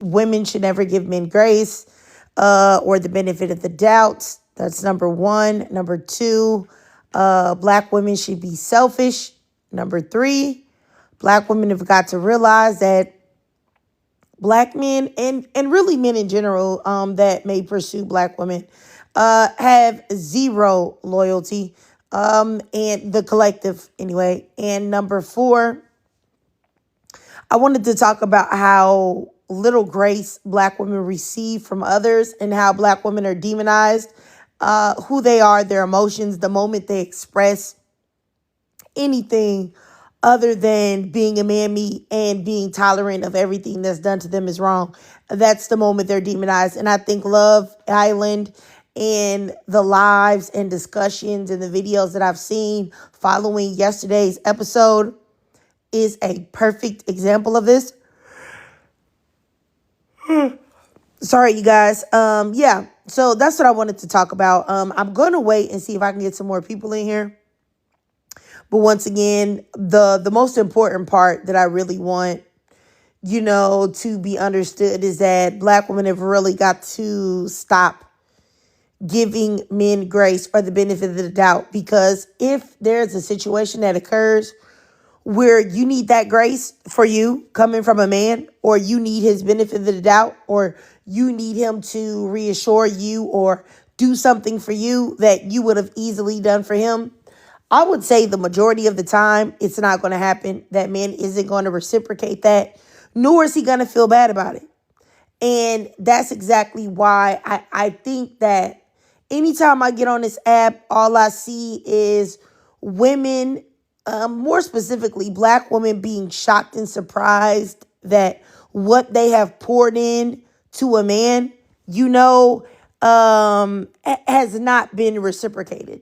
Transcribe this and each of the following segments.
women should never give men grace or the benefit of the doubt. That's number one. Number two, black women should be selfish. Number three, black women have got to realize that black men and really men in general that may pursue black women have zero loyalty and the collective anyway. And number four, I wanted to talk about how little grace black women receive from others and how black women are demonized, who they are, their emotions, the moment they express anything other than being a mammy and being tolerant of everything that's done to them is wrong. That's the moment they're demonized. And I think Love Island and the lives and discussions and the videos that I've seen following yesterday's episode is a perfect example of this. Sorry, you guys. Yeah. So that's what I wanted to talk about. I'm going to wait and see if I can get some more people in here. But once again, the most important part that I really want, to be understood is that black women have really got to stop giving men grace or the benefit of the doubt. Because if there's a situation that occurs where you need that grace for you coming from a man, or you need his benefit of the doubt, or you need him to reassure you or do something for you that you would have easily done for him, I would say the majority of the time, it's not going to happen. That man isn't going to reciprocate that, nor is he going to feel bad about it. And that's exactly why I think that anytime I get on this app, all I see is women, more specifically black women, being shocked and surprised that what they have poured in to a man, has not been reciprocated.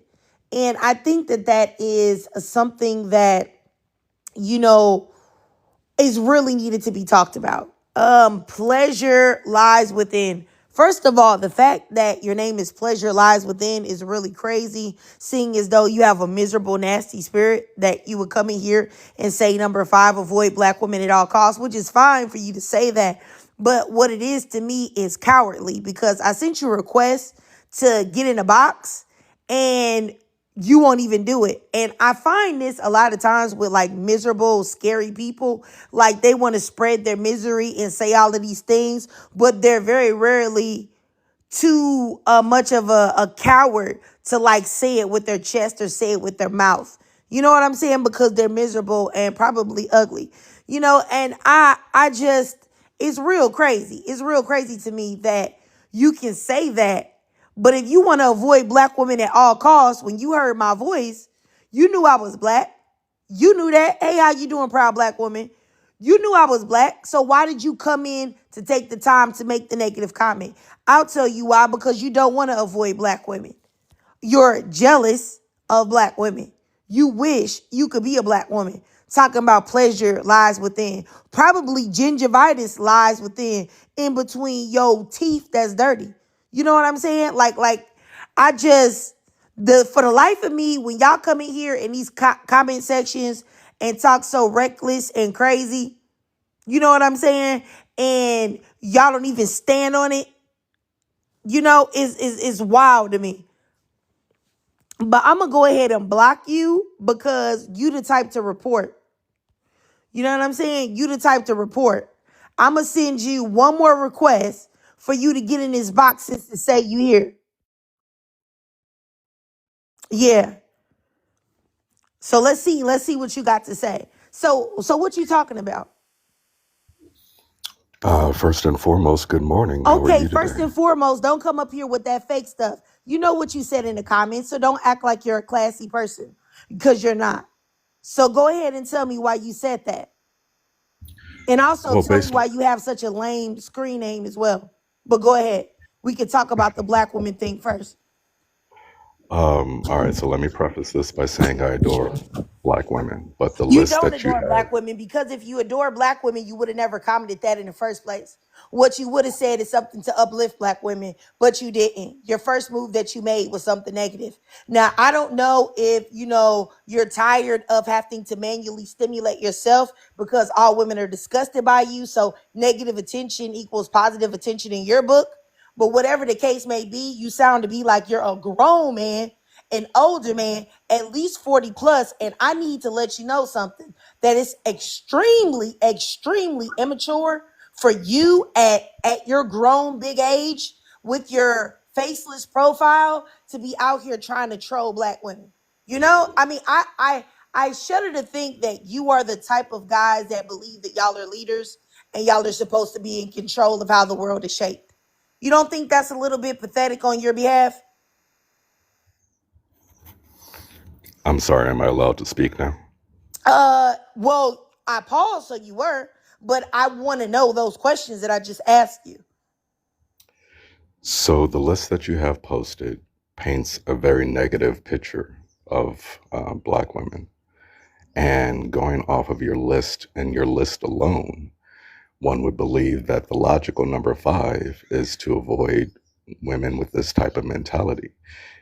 And I think that is something that, is really needed to be talked about. Pleasure lies within. First of all, the fact that your name is Pleasure Lies Within is really crazy, seeing as though you have a miserable, nasty spirit that you would come in here and say, number five, avoid black women at all costs, which is fine for you to say that. But what it is to me is cowardly, because I sent you a request to get in a box and you won't even do it. And I find this a lot of times with like miserable, scary people. Like they want to spread their misery and say all of these things, but they're very rarely too much of a coward to like say it with their chest or say it with their mouth. You know what I'm saying? Because they're miserable and probably ugly. And I just, it's real crazy. It's real crazy to me that you can say that. But if you want to avoid black women at all costs, when you heard my voice, you knew I was black. You knew that. Hey, how you doing, proud black woman? You knew I was black. So why did you come in to take the time to make the negative comment? I'll tell you why. Because you don't want to avoid black women. You're jealous of black women. You wish you could be a black woman. Talking about pleasure lies within. Probably gingivitis lies within, in between your teeth that's dirty. You know what I'm saying? Like I just, for the life of me, when y'all come in here in these comment sections and talk so reckless and crazy, you know what I'm saying? And y'all don't even stand on it, is wild to me. But I'm going to go ahead and block you because you the type to report. You know what I'm saying? You the type to report. I'm going to send you one more request for you to get in this box to say you here. Yeah. So let's see what you got to say. So what you talking about? First and foremost, good morning. How are Okay, you first today? and foremost, don't come up here with that fake stuff. You know what you said in the comments, so don't act like you're a classy person, because you're not. So go ahead and tell me why you said that. And also Well, tell me based why you have such a lame screen name as well. But go ahead. We could talk about the black woman thing first. All right, so let me preface this by saying I adore black women, but the You list don't that you adore have. black women because if you adore black women, you would have never commented that in the first place. What you would have said is something to uplift black women, but you didn't. Your first move that you made was something negative. Now, I don't know if you're tired of having to manually stimulate yourself because all women are disgusted by you. So negative attention equals positive attention in your book. But whatever the case may be, you sound to be like you're a grown man, an older man, at least 40 plus. And I need to let you know something that is extremely, extremely immature for you at your grown big age with your faceless profile to be out here trying to troll black women. I mean, I shudder to think that you are the type of guys that believe that y'all are leaders and y'all are supposed to be in control of how the world is shaped. You don't think that's a little bit pathetic on your behalf? I'm sorry, am I allowed to speak now? Well, I paused so you were, but I want to know those questions that I just asked you. So the list that you have posted paints a very negative picture of black women. And going off of your list and your list alone, one would believe that the logical number 5 is to avoid women with this type of mentality.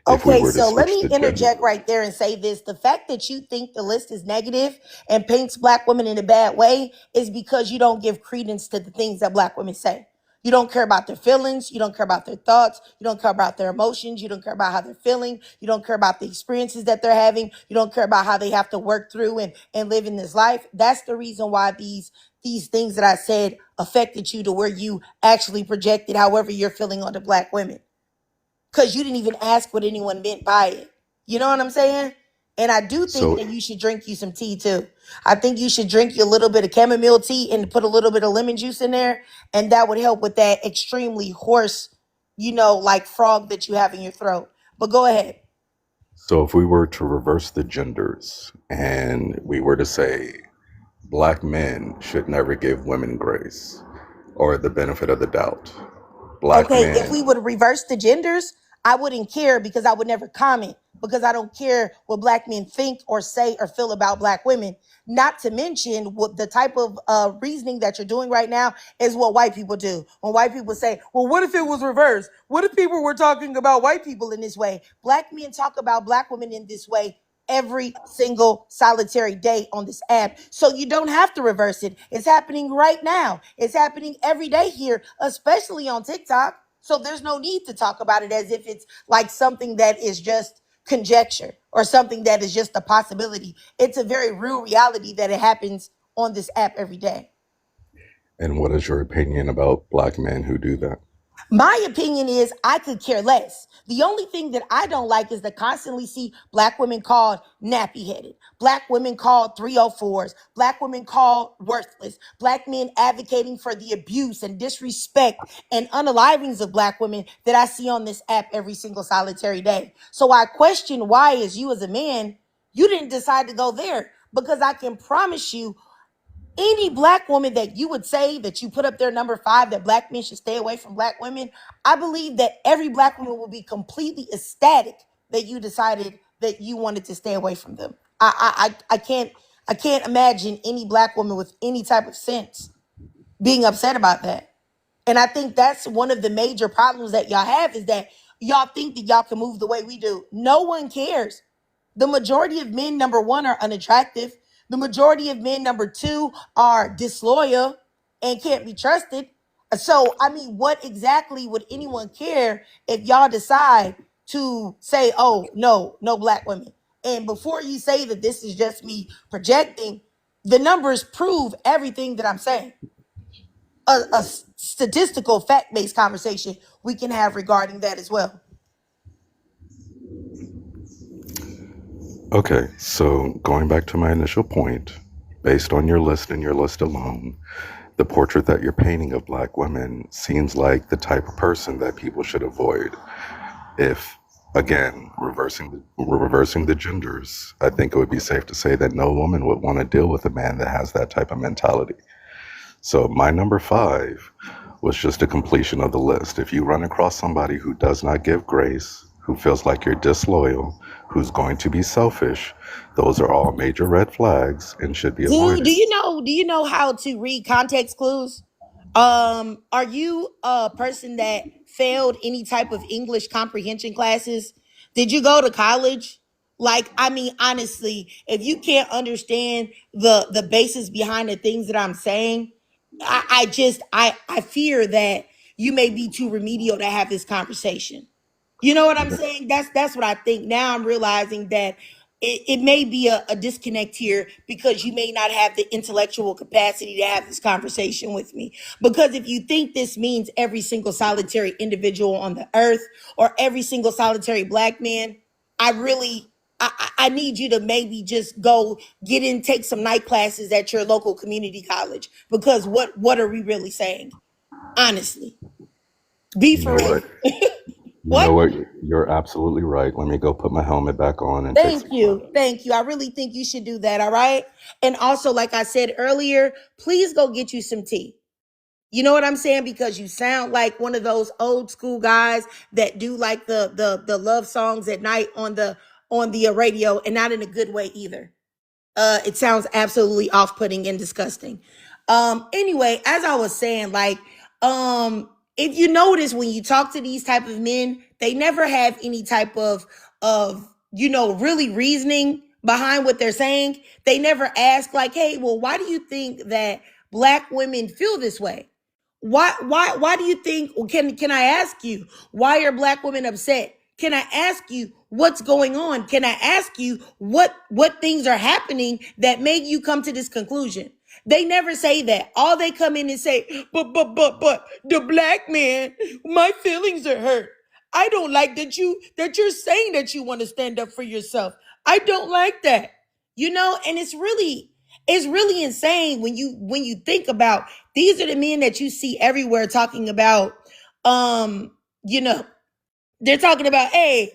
If we Okay, were to so let switch me the gender, interject right there and say this. The fact that you think the list is negative and paints black women in a bad way is because you don't give credence to the things that black women say. You don't care about their feelings. You don't care about their thoughts. You don't care about their emotions. You don't care about how they're feeling. You don't care about the experiences that they're having. You don't care about how they have to work through and live in this life. That's the reason why these things that I said affected you to where you actually projected however you're feeling on the black women because you didn't even ask what anyone meant by it. You know what I'm saying? And I do think so that you should drink you some tea too. I think you should drink you a little bit of chamomile tea and put a little bit of lemon juice in there. And that would help with that extremely hoarse, like frog that you have in your throat. But go ahead. so if we were to reverse the genders and we were to say black men should never give women grace or the benefit of the doubt, black Okay, if men. we would reverse the genders, I wouldn't care because I would never comment because I don't care what black men think or say or feel about black women. Not to mention what the type of reasoning that you're doing right now is what white people do. When white people say, well, what if it was reversed? What if people were talking about white people in this way? Black men talk about black women in this way every single solitary day on this app. So you don't have to reverse it. It's happening right now. It's happening every day here, especially on TikTok. So there's no need to talk about it as if it's like something that is just conjecture or something that is just a possibility. It's a very real reality that it happens on this app every day. And what is your opinion about black men who do that? My opinion is I could care less. The only thing that I don't like is to constantly see black women called nappy headed, black women called 304s, black women called worthless, black men advocating for the abuse and disrespect and unalivings of black women that I see on this app every single solitary day. So I question why, as you as a man, you didn't decide to go there because I can promise you any black woman that you would say that you put up there number 5 that black men should stay away from black women, I believe that every black woman will be completely ecstatic that you decided that you wanted to stay away from them. I can't imagine any black woman with any type of sense being upset about that. And I think that's one of the major problems that y'all have is that y'all think that y'all can move the way we do. No one cares. The majority of men, number 1, are unattractive. The majority of men, number 2, are disloyal and can't be trusted. So, I mean, what exactly would anyone care if y'all decide to say, oh, no, no black women? And before you say that this is just me projecting, the numbers prove everything that I'm saying. A statistical fact-based conversation we can have regarding that as well. Okay, so going back to my initial point, based on your list and your list alone, the portrait that you're painting of black women seems like the type of person that people should avoid. If, again, reversing the genders, I think it would be safe to say that no woman would want to deal with a man that has that type of mentality. So my number 5 was just a completion of the list. If you run across somebody who does not give grace, who feels like you're disloyal, who's going to be selfish. Those are all major red flags and should be avoided. Do you know how to read context clues? Are you a person that failed any type of English comprehension classes? Did you go to college? Like, I mean, honestly, if you can't understand the basis behind the things that I'm saying, I fear that you may be too remedial to have this conversation. You know what I'm saying? That's what I think. Now I'm realizing that it may be a disconnect here because you may not have the intellectual capacity to have this conversation with me. Because if you think this means every single solitary individual on the earth or every single solitary black man, I really I need you to maybe just go get in, take some night classes at your local community college. Because what are we really saying? Honestly. Be You for know real. what? You What? know what? You're absolutely right. Let me go put my helmet back on and take Thank some you. classes. Thank you. I really think you should do that. All right. And also, like I said earlier, please go get you some tea. You know what I'm saying? Because you sound like one of those old school guys that do like the love songs at night on the radio, and not in a good way either. It sounds absolutely off-putting and disgusting. Anyway, as I was saying, like, if you notice when you talk to these type of men, they never have any type of really reasoning behind what they're saying. They never ask, like, hey, well, why do you think that black women feel this way? Why do you think, can I ask you, why are black women upset? Can I ask you what's going on? Can I ask you what things are happening that make you come to this conclusion? They never say that. All they come in and say, but the black man, my feelings are hurt. I don't like that you're saying that you want to stand up for yourself. I don't like that. And it's really insane when you think about, these are the men that you see everywhere talking about, um, you know, they're talking about, hey,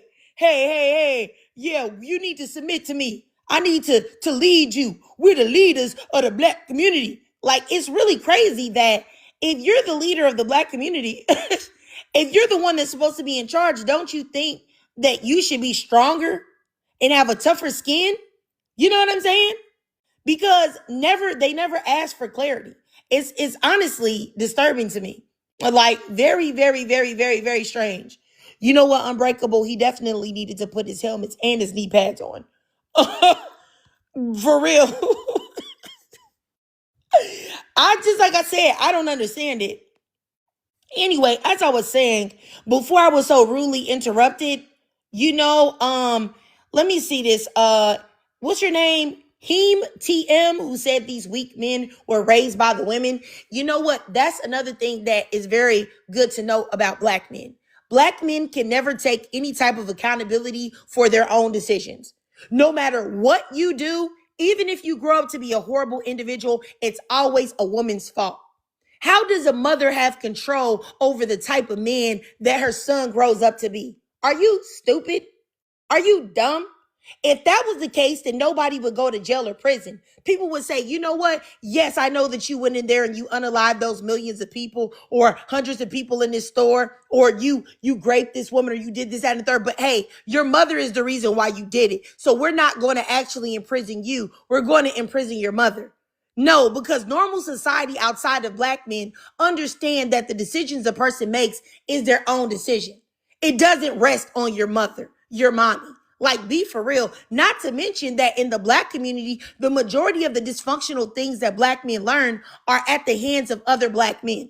yeah, you need to submit to me. I need to lead you. We're the leaders of the black community. Like, it's really crazy that if you're the leader of the black community, if you're the one that's supposed to be in charge, don't you think that you should be stronger and have a tougher skin? You know what I'm saying? Because they never ask for clarity. It's honestly disturbing to me. Like, very, very, very, very, very strange. You know what, Unbreakable? He definitely needed to put his helmets and his knee pads on. For real. Like I said, I don't understand it. Anyway, as I was saying, before I was so rudely interrupted, let me see this. What's your name? Heem TM, who said these weak men were raised by the women. You know what? That's another thing that is very good to know about black men. Black men can never take any type of accountability for their own decisions. No matter what you do, even if you grow up to be a horrible individual, it's always a woman's fault. How does a mother have control over the type of man that her son grows up to be? Are you stupid? Are you dumb? If that was the case, then nobody would go to jail or prison. People would say, you know what? Yes, I know that you went in there and you unalived those millions of people or hundreds of people in this store, or you raped this woman, or you did this, that, and the third. But hey, your mother is the reason why you did it. So we're not going to actually imprison you. We're going to imprison your mother. No, because normal society outside of black men understand that the decisions a person makes is their own decision. It doesn't rest on your mother, your mommy. Like, be for real. Not to mention that in the black community, the majority of the dysfunctional things that black men learn are at the hands of other black men.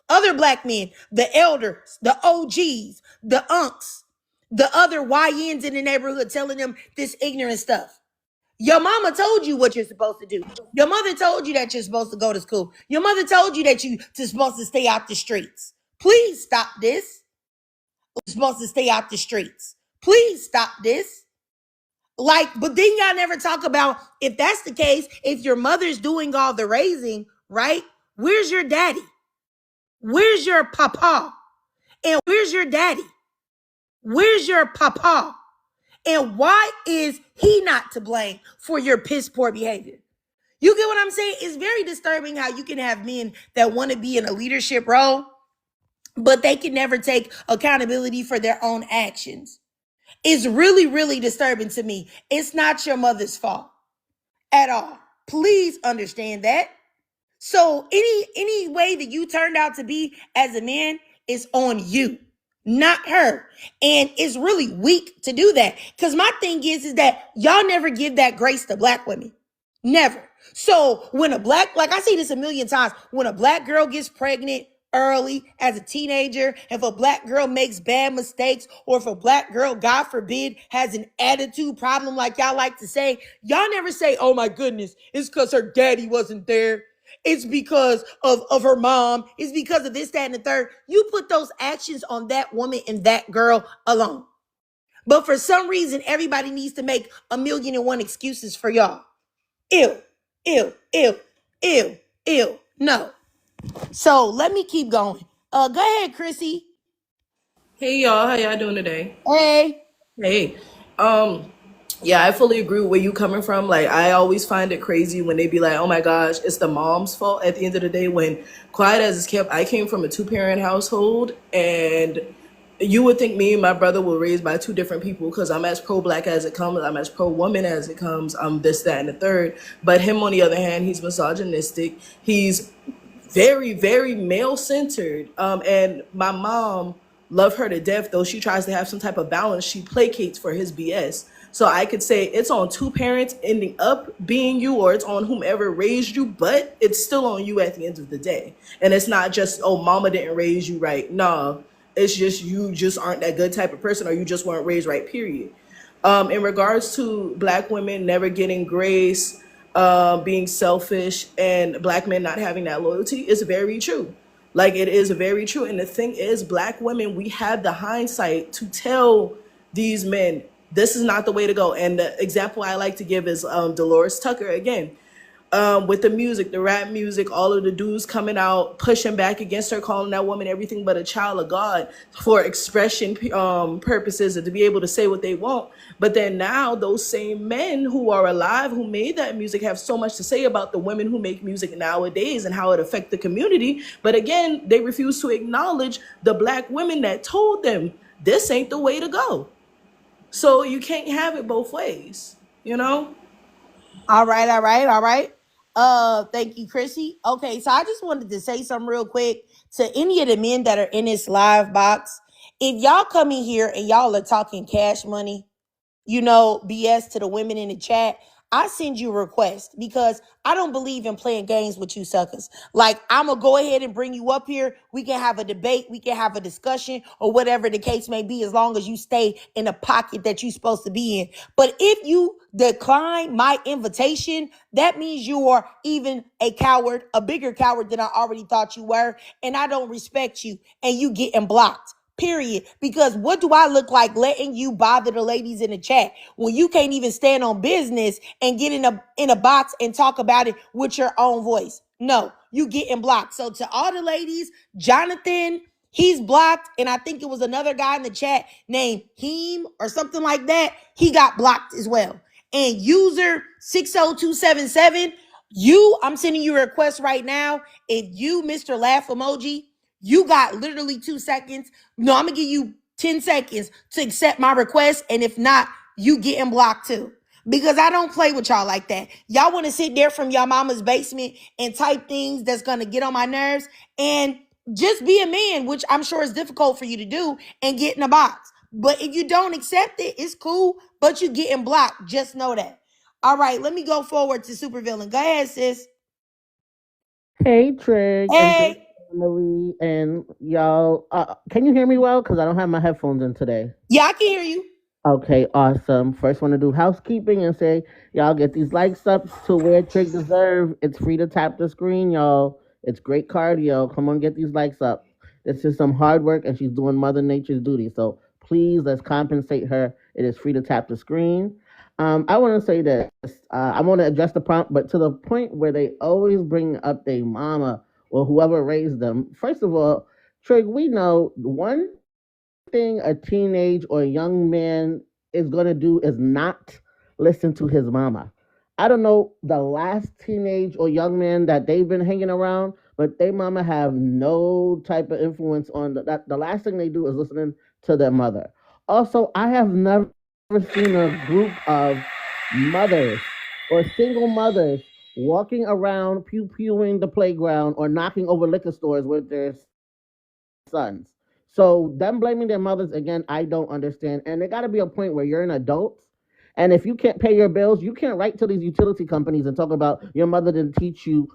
Other black men, the elders, the OGs, the unks, the other YNs in the neighborhood telling them this ignorant stuff. Your mama told you what you're supposed to do. Your mother told you that you're supposed to go to school. Your mother told you that you're supposed to stay out the streets. Please stop this. You're supposed to stay out the streets. Please stop this. Like, but then y'all never talk about, if that's the case, if your mother's doing all the raising, right? Where's your daddy? Where's your papa? And where's your daddy? Where's your papa? And why is he not to blame for your piss poor behavior? You get what I'm saying? It's very disturbing how you can have men that want to be in a leadership role, but they can never take accountability for their own actions. It's really, really disturbing to me. It's not your mother's fault at all. Please understand that. So any way that you turned out to be as a man is on you, not her. And it's really weak to do that. Because my thing is that y'all never give that grace to black women. Never. So when a black, like I say this a million times, when a black girl gets pregnant early as a teenager, if a black girl makes bad mistakes, or if a black girl, God forbid, has an attitude problem, like y'all like to say, y'all never say, oh my goodness, it's because her daddy wasn't there. It's because of her mom. It's because of this, that, and the third. You put those actions on that woman and that girl alone. But for some reason, everybody needs to make a million and one excuses for y'all. Ew, ew, ew, ew, ew. No. So let me keep going. Go ahead, Chrissy. Hey y'all, how y'all doing today? Hey. Hey, um, yeah, I fully agree with where you coming from. Like, I always find it crazy when they be like, "Oh my gosh, it's the mom's fault." At the end of the day, when quiet as it's kept, I came from a two-parent household, and you would think me and my brother were raised by two different people because I'm as pro-black as it comes, I'm as pro-woman as it comes, I'm this, that, and the third. But him, on the other hand, he's misogynistic. He's very, very male centered. And my mom love her to death, though she tries to have some type of balance. She placates for his BS. So I could say it's on two parents ending up being you, or it's on whomever raised you, but it's still on you at the end of the day. And it's not just, oh, mama didn't raise you right. No, it's just you just aren't that good type of person, or you just weren't raised right, period. In regards to black women never getting grace, being selfish, and black men not having that loyalty, is very true. Like, it is very true. And the thing is, black women, we have the hindsight to tell these men this is not the way to go. And the example I like to give is Dolores Tucker again, with the music, the rap music, all of the dudes coming out, pushing back against her, calling that woman everything but a child of God for expression purposes and to be able to say what they want. But then now those same men who are alive, who made that music, have so much to say about the women who make music nowadays and how it affects the community. But again, they refuse to acknowledge the black women that told them this ain't the way to go. So you can't have it both ways, you know? All right, all right, all right. Thank you, Chrissy. Okay, so I just wanted to say something real quick to any of the men that are in this live box. If y'all come in here and y'all are talking cash money, BS to the women in the chat, I send you a request because I don't believe in playing games with you suckers. Like, I'm going to go ahead and bring you up here. We can have a debate. We can have a discussion or whatever the case may be, as long as you stay in the pocket that you're supposed to be in. But if you decline my invitation, that means you are even a coward, a bigger coward than I already thought you were. And I don't respect you, and you getting blocked. Period. Because what do I look like letting you bother the ladies in the chat when you can't even stand on business and get in a box and talk about it with your own voice? No, you getting blocked. So to all the ladies, Jonathan, he's blocked. And I think it was another guy in the chat named Heem or something like that. He got blocked as well. And user 60277, I'm sending you a request right now. If you, Mr. Laugh Emoji, you got literally 2 seconds. No, I'm gonna give you 10 seconds to accept my request. And if not, you getting blocked too. Because I don't play with y'all like that. Y'all want to sit there from your mama's basement and type things that's gonna get on my nerves and just be a man, which I'm sure is difficult for you to do, and get in a box. But if you don't accept it, it's cool, but you getting blocked. Just know that. All right, let me go forward to Supervillain. Go ahead, sis. Hey, Trig and J Hey. Family, and y'all. Can you hear me well? Because I don't have my headphones in today. Yeah, I can hear you. Okay, awesome. First, want to do housekeeping and say, y'all get these likes up to where Trig deserve. It's free to tap the screen, y'all. It's great cardio. Come on, get these likes up. This is some hard work, and she's doing Mother Nature's duty. So please, let's compensate her. It is free to tap the screen. I want to say this. I want to address the prompt, but to the point where they always bring up their mama or whoever raised them. First of all, Trig, we know one thing a teenage or young man is going to do is not listen to his mama. I don't know the last teenage or young man that they've been hanging around, but they mama have no type of influence on that. The last thing they do is listening to their mother. Also, I have never seen a group of mothers or single mothers walking around pew pewing the playground or knocking over liquor stores with their sons. So them blaming their mothers again, I don't understand. And there got to be a point where you're an adult, and if you can't pay your bills, you can't write to these utility companies and talk about your mother didn't teach you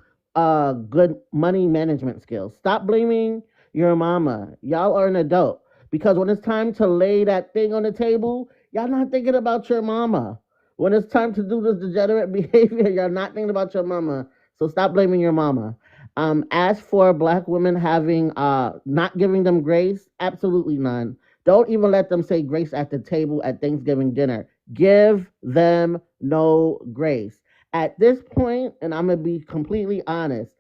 good money management skills. Stop blaming your mama. Y'all are an adult because when it's time to lay that thing on the table, y'all not thinking about your mama. When it's time to do this degenerate behavior, you're not thinking about your mama. So stop blaming your mama. As for black women having not giving them grace, absolutely none. Don't even let them say grace at the table at Thanksgiving dinner. Give them no grace. At this point, and I'm gonna be completely honest,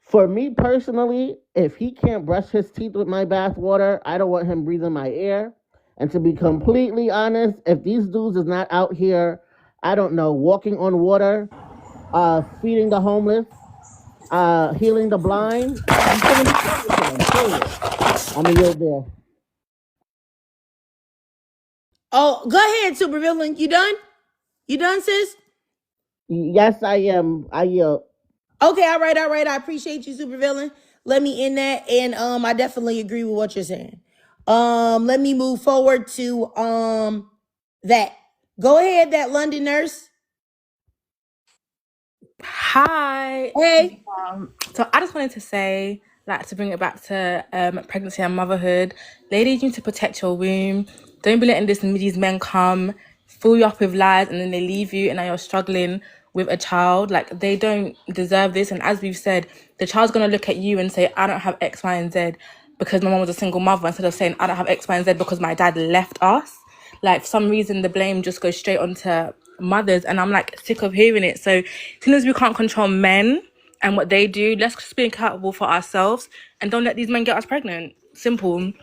for me personally, if he can't brush his teeth with my bath water, I don't want him breathing my air. And to be completely honest, if these dudes is not out here, I don't know, walking on water, feeding the homeless, healing the blind, you shouldn't be talking to them. Period. I'm a yield there. Oh, go ahead, supervillain. You done? You done, sis? Yes, I am. I yield. Okay, all right, all right. I appreciate you, supervillain. Let me end that, and I definitely agree with what you're saying. Let me move forward to that. Go ahead, that London nurse. Hi. Hey. So I just wanted to say, like, to bring it back to pregnancy and motherhood, ladies, you need to protect your womb. Don't be letting these men come, fill you up with lies, and then they leave you, and now you're struggling with a child. Like, they don't deserve this. And as we've said, the child's gonna look at you and say, I don't have X, Y, and Z because my mom was a single mother, instead of saying, I don't have X, Y, and Z because my dad left us. Like, for some reason, the blame just goes straight onto mothers, and I'm like sick of hearing it. So as soon as we can't control men and what they do, let's just be accountable for ourselves and don't let these men get us pregnant. Simple. And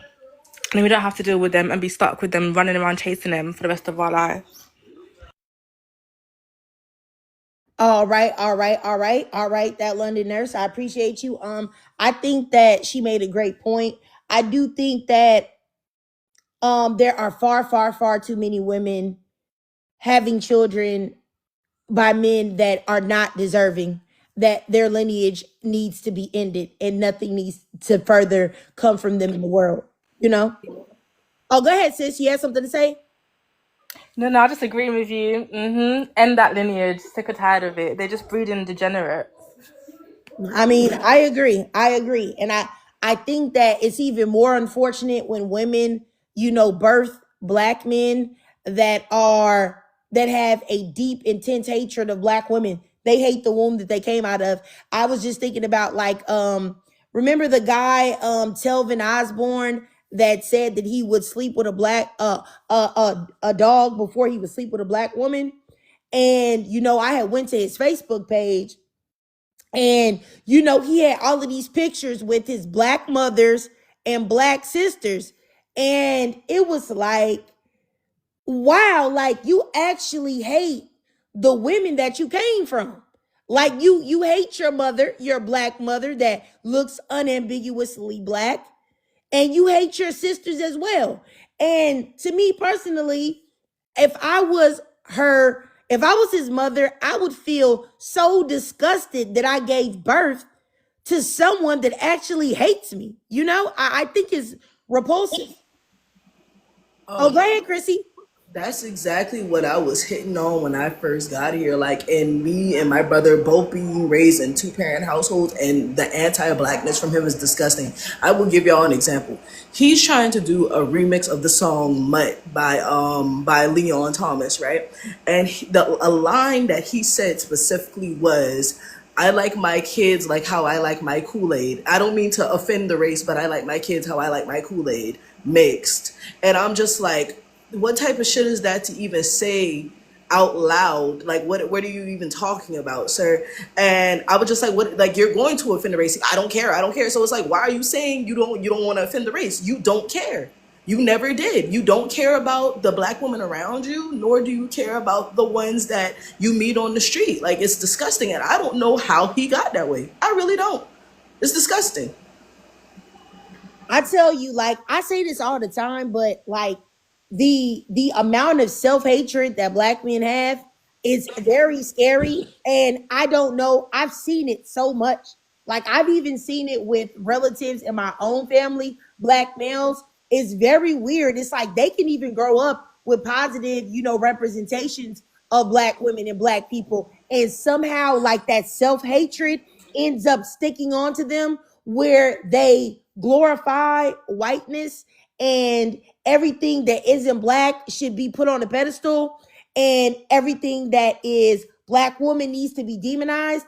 then we don't have to deal with them and be stuck with them running around chasing them for the rest of our lives. All right, all right, all right, all right. That London nurse, I appreciate you. I think that she made a great point. I do think that there are far, far, far too many women having children by men that are not deserving, that their lineage needs to be ended and nothing needs to further come from them in the world, you know? Oh, go ahead, sis. You have something to say? No, I just agree with you. End that lineage. Sick or tired of it. They're just breeding degenerate. I mean, I agree. I agree. And I think that it's even more unfortunate when women, birth black men that have a deep, intense hatred of black women. They hate the womb that they came out of. I was just thinking about remember the guy Telvin Osborne that said that he would sleep with a dog before he would sleep with a black woman. And I had went to his Facebook page, and he had all of these pictures with his black mothers and black sisters. And it was like, wow, like you actually hate the women that you came from. Like you hate your mother, your black mother that looks unambiguously black, and you hate your sisters as well. And to me personally, if I was his mother, I would feel so disgusted that I gave birth to someone that actually hates me. I think it's repulsive. Oh, go ahead, Chrissy. That's exactly what I was hitting on when I first got here. Like, and me and my brother both being raised in two-parent households, and the anti-blackness from him is disgusting. I will give y'all an example. He's trying to do a remix of the song "Mutt" by Leon Thomas, right? And a line that he said specifically was, I like my kids like how I like my Kool-Aid. I don't mean to offend the race, but I like my kids how I like my Kool-Aid mixed. And I'm just like, what type of shit is that to even say out loud? Like, what are you even talking about, sir? And I was just like, what? Like, you're going to offend the race. I don't care. I don't care. So it's like, why are you saying you don't want to offend the race? You don't care. You never did. You don't care about the black women around you, nor do you care about the ones that you meet on the street. Like, it's disgusting. And I don't know how he got that way. I really don't. It's disgusting. I tell you, like, I say this all the time, but like, the amount of self-hatred that black men have is very scary. And I don't know, I've seen it so much. Like, I've even seen it with relatives in my own family, black males. It's very weird. It's like they can even grow up with positive, representations of black women and black people, and somehow like that self-hatred ends up sticking onto them, where they glorify whiteness, and everything that isn't black should be put on a pedestal, and everything that is black woman needs to be demonized.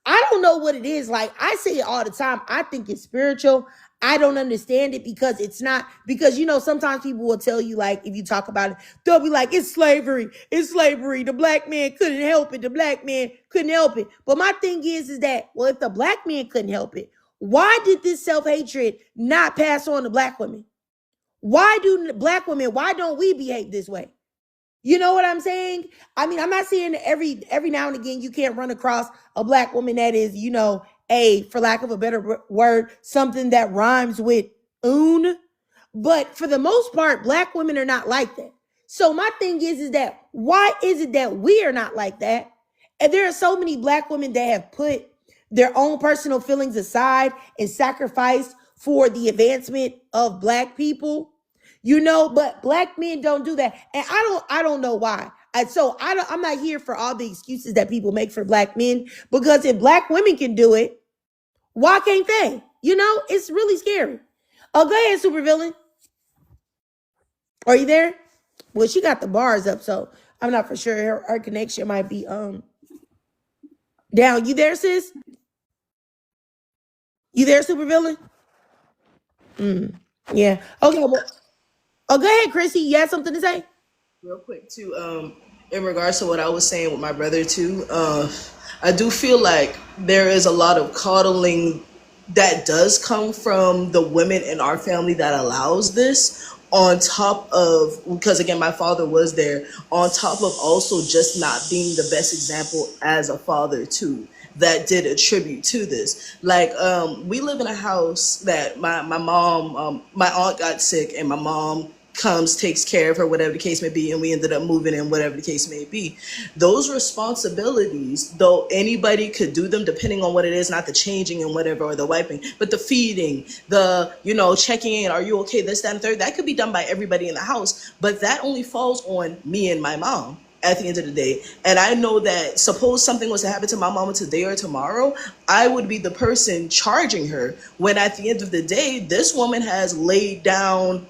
I don't know what it is. Like, I say it all the time. I think it's spiritual. I don't understand it, because it's not, because sometimes people will tell you, like, if you talk about it, they'll be like, it's slavery. It's slavery. The black man couldn't help it. The black man couldn't help it. But my thing is that, well, if the black man couldn't help it, why did this self-hatred not pass on to black women? Why do black women, why don't we behave this way? You know what I'm saying? I mean, I'm not saying every now and again you can't run across a black woman that is, for lack of a better word, something that rhymes with oon. But for the most part, black women are not like that. So my thing is that why is it that we are not like that? And there are so many black women that have put their own personal feelings aside and sacrificed for the advancement of black people, but black men don't do that. And I don't know why. I'm not here for all the excuses that people make for black men, because if black women can do it, why can't they? It's really scary. Oh, go ahead, supervillain. Are you there? Well, she got the bars up, so I'm not for sure. Her connection might be down. You there, sis? You there, supervillain? Yeah. Okay. Well, go ahead, Chrissy. You had something to say? Real quick too, in regards to what I was saying with my brother too, I do feel like there is a lot of coddling that does come from the women in our family that allows this, on top of, because again my father was there, on top of also just not being the best example as a father too, that did attribute to this. Like, we live in a house that my mom, my aunt got sick, and my mom comes, takes care of her, whatever the case may be, and we ended up moving in, whatever the case may be. Those responsibilities, though anybody could do them depending on what it is, not the changing and whatever, or the wiping, but the feeding, the, checking in, are you okay, this, that, and third, that could be done by everybody in the house, but that only falls on me and my mom at the end of the day. And I know that suppose something was to happen to my mama today or tomorrow, I would be the person charging her, when at the end of the day, this woman has laid down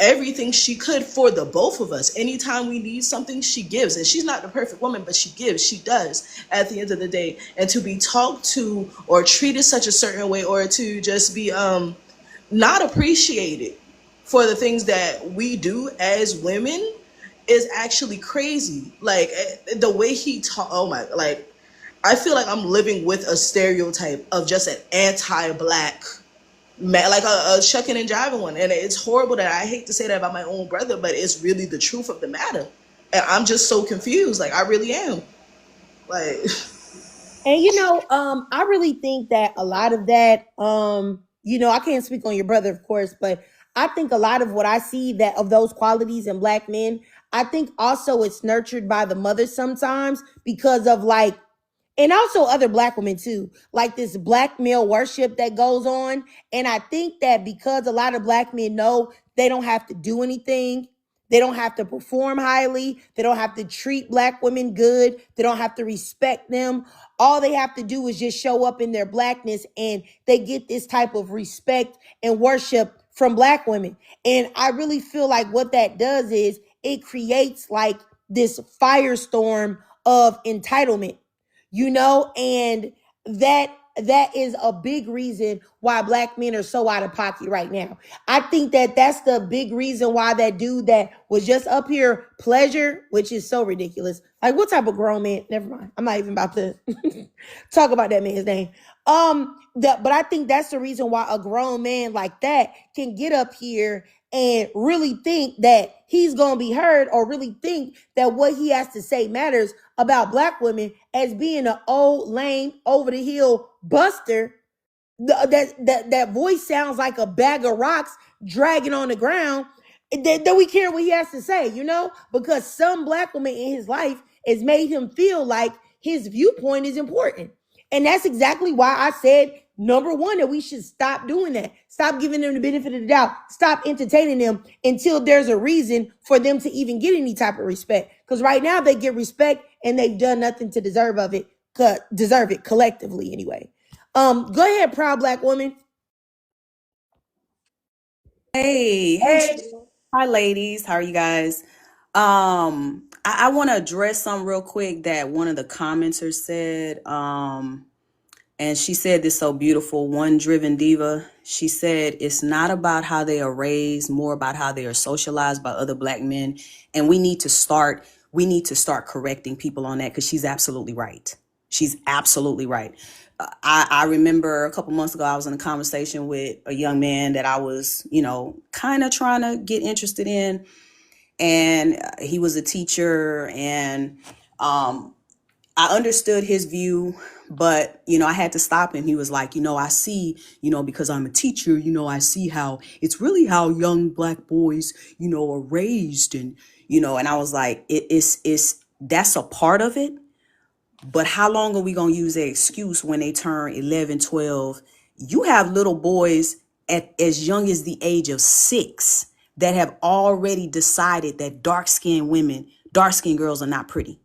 everything she could for the both of us. Anytime we need something, she gives. And she's not the perfect woman, but she gives, she does at the end of the day. And to be talked to or treated such a certain way, or to just be not appreciated for the things that we do as women, is actually crazy. Like, the way he talk, oh my, like, I feel like I'm living with a stereotype of just an anti-black man, like a shucking and jiving one. And it's horrible that I hate to say that about my own brother, but it's really the truth of the matter. And I'm just so confused. Like, I really am. Like, And I really think that a lot of that, I can't speak on your brother, of course, but I think a lot of what I see that of those qualities in black men, I think also it's nurtured by the mother sometimes, because of like, and also other black women too, like this black male worship that goes on. And I think that because a lot of black men know they don't have to do anything, they don't have to perform highly, they don't have to treat black women good, they don't have to respect them. All they have to do is just show up in their blackness, and they get this type of respect and worship from black women. And I really feel like what that does is it creates like this firestorm of entitlement, and that is a big reason why black men are so out of pocket right now. I think that that's the big reason why that dude that was just up here, Pleasure, which is so ridiculous. Like, what type of grown man? Never mind. I'm not even about to talk about that man's name. But I think that's the reason why a grown man like that can get up here and really think that he's going to be heard, or really think that what he has to say matters about black women, as being an old, lame, over the hill buster. That voice sounds like a bag of rocks dragging on the ground. that we care what he has to say, because some black woman in his life has made him feel like his viewpoint is important. And that's exactly why I said, number one, that we should stop doing that. Stop giving them the benefit of the doubt. Stop entertaining them until there's a reason for them to even get any type of respect. Because right now they get respect and they've done nothing to deserve it collectively anyway. Go ahead, proud black woman. Hey, Hey. hi ladies. How are you guys? I want to address something real quick that one of the commenters said. And she said this so beautiful, one driven diva. She said, it's not about how they are raised, more about how they are socialized by other black men. And we need to start correcting people on that, because she's absolutely right. She's absolutely right. I remember a couple months ago, I was in a conversation with a young man that I was, kind of trying to get interested in. And he was a teacher, and I understood his view, but, I had to stop him. He was like, I see, because I'm a teacher, I see how it's really how young black boys, are raised. And, and I was like, that's a part of it. But how long are we going to use that excuse when they turn 11, 12? You have little boys at as young as the age of 6 that have already decided that dark skinned girls are not pretty.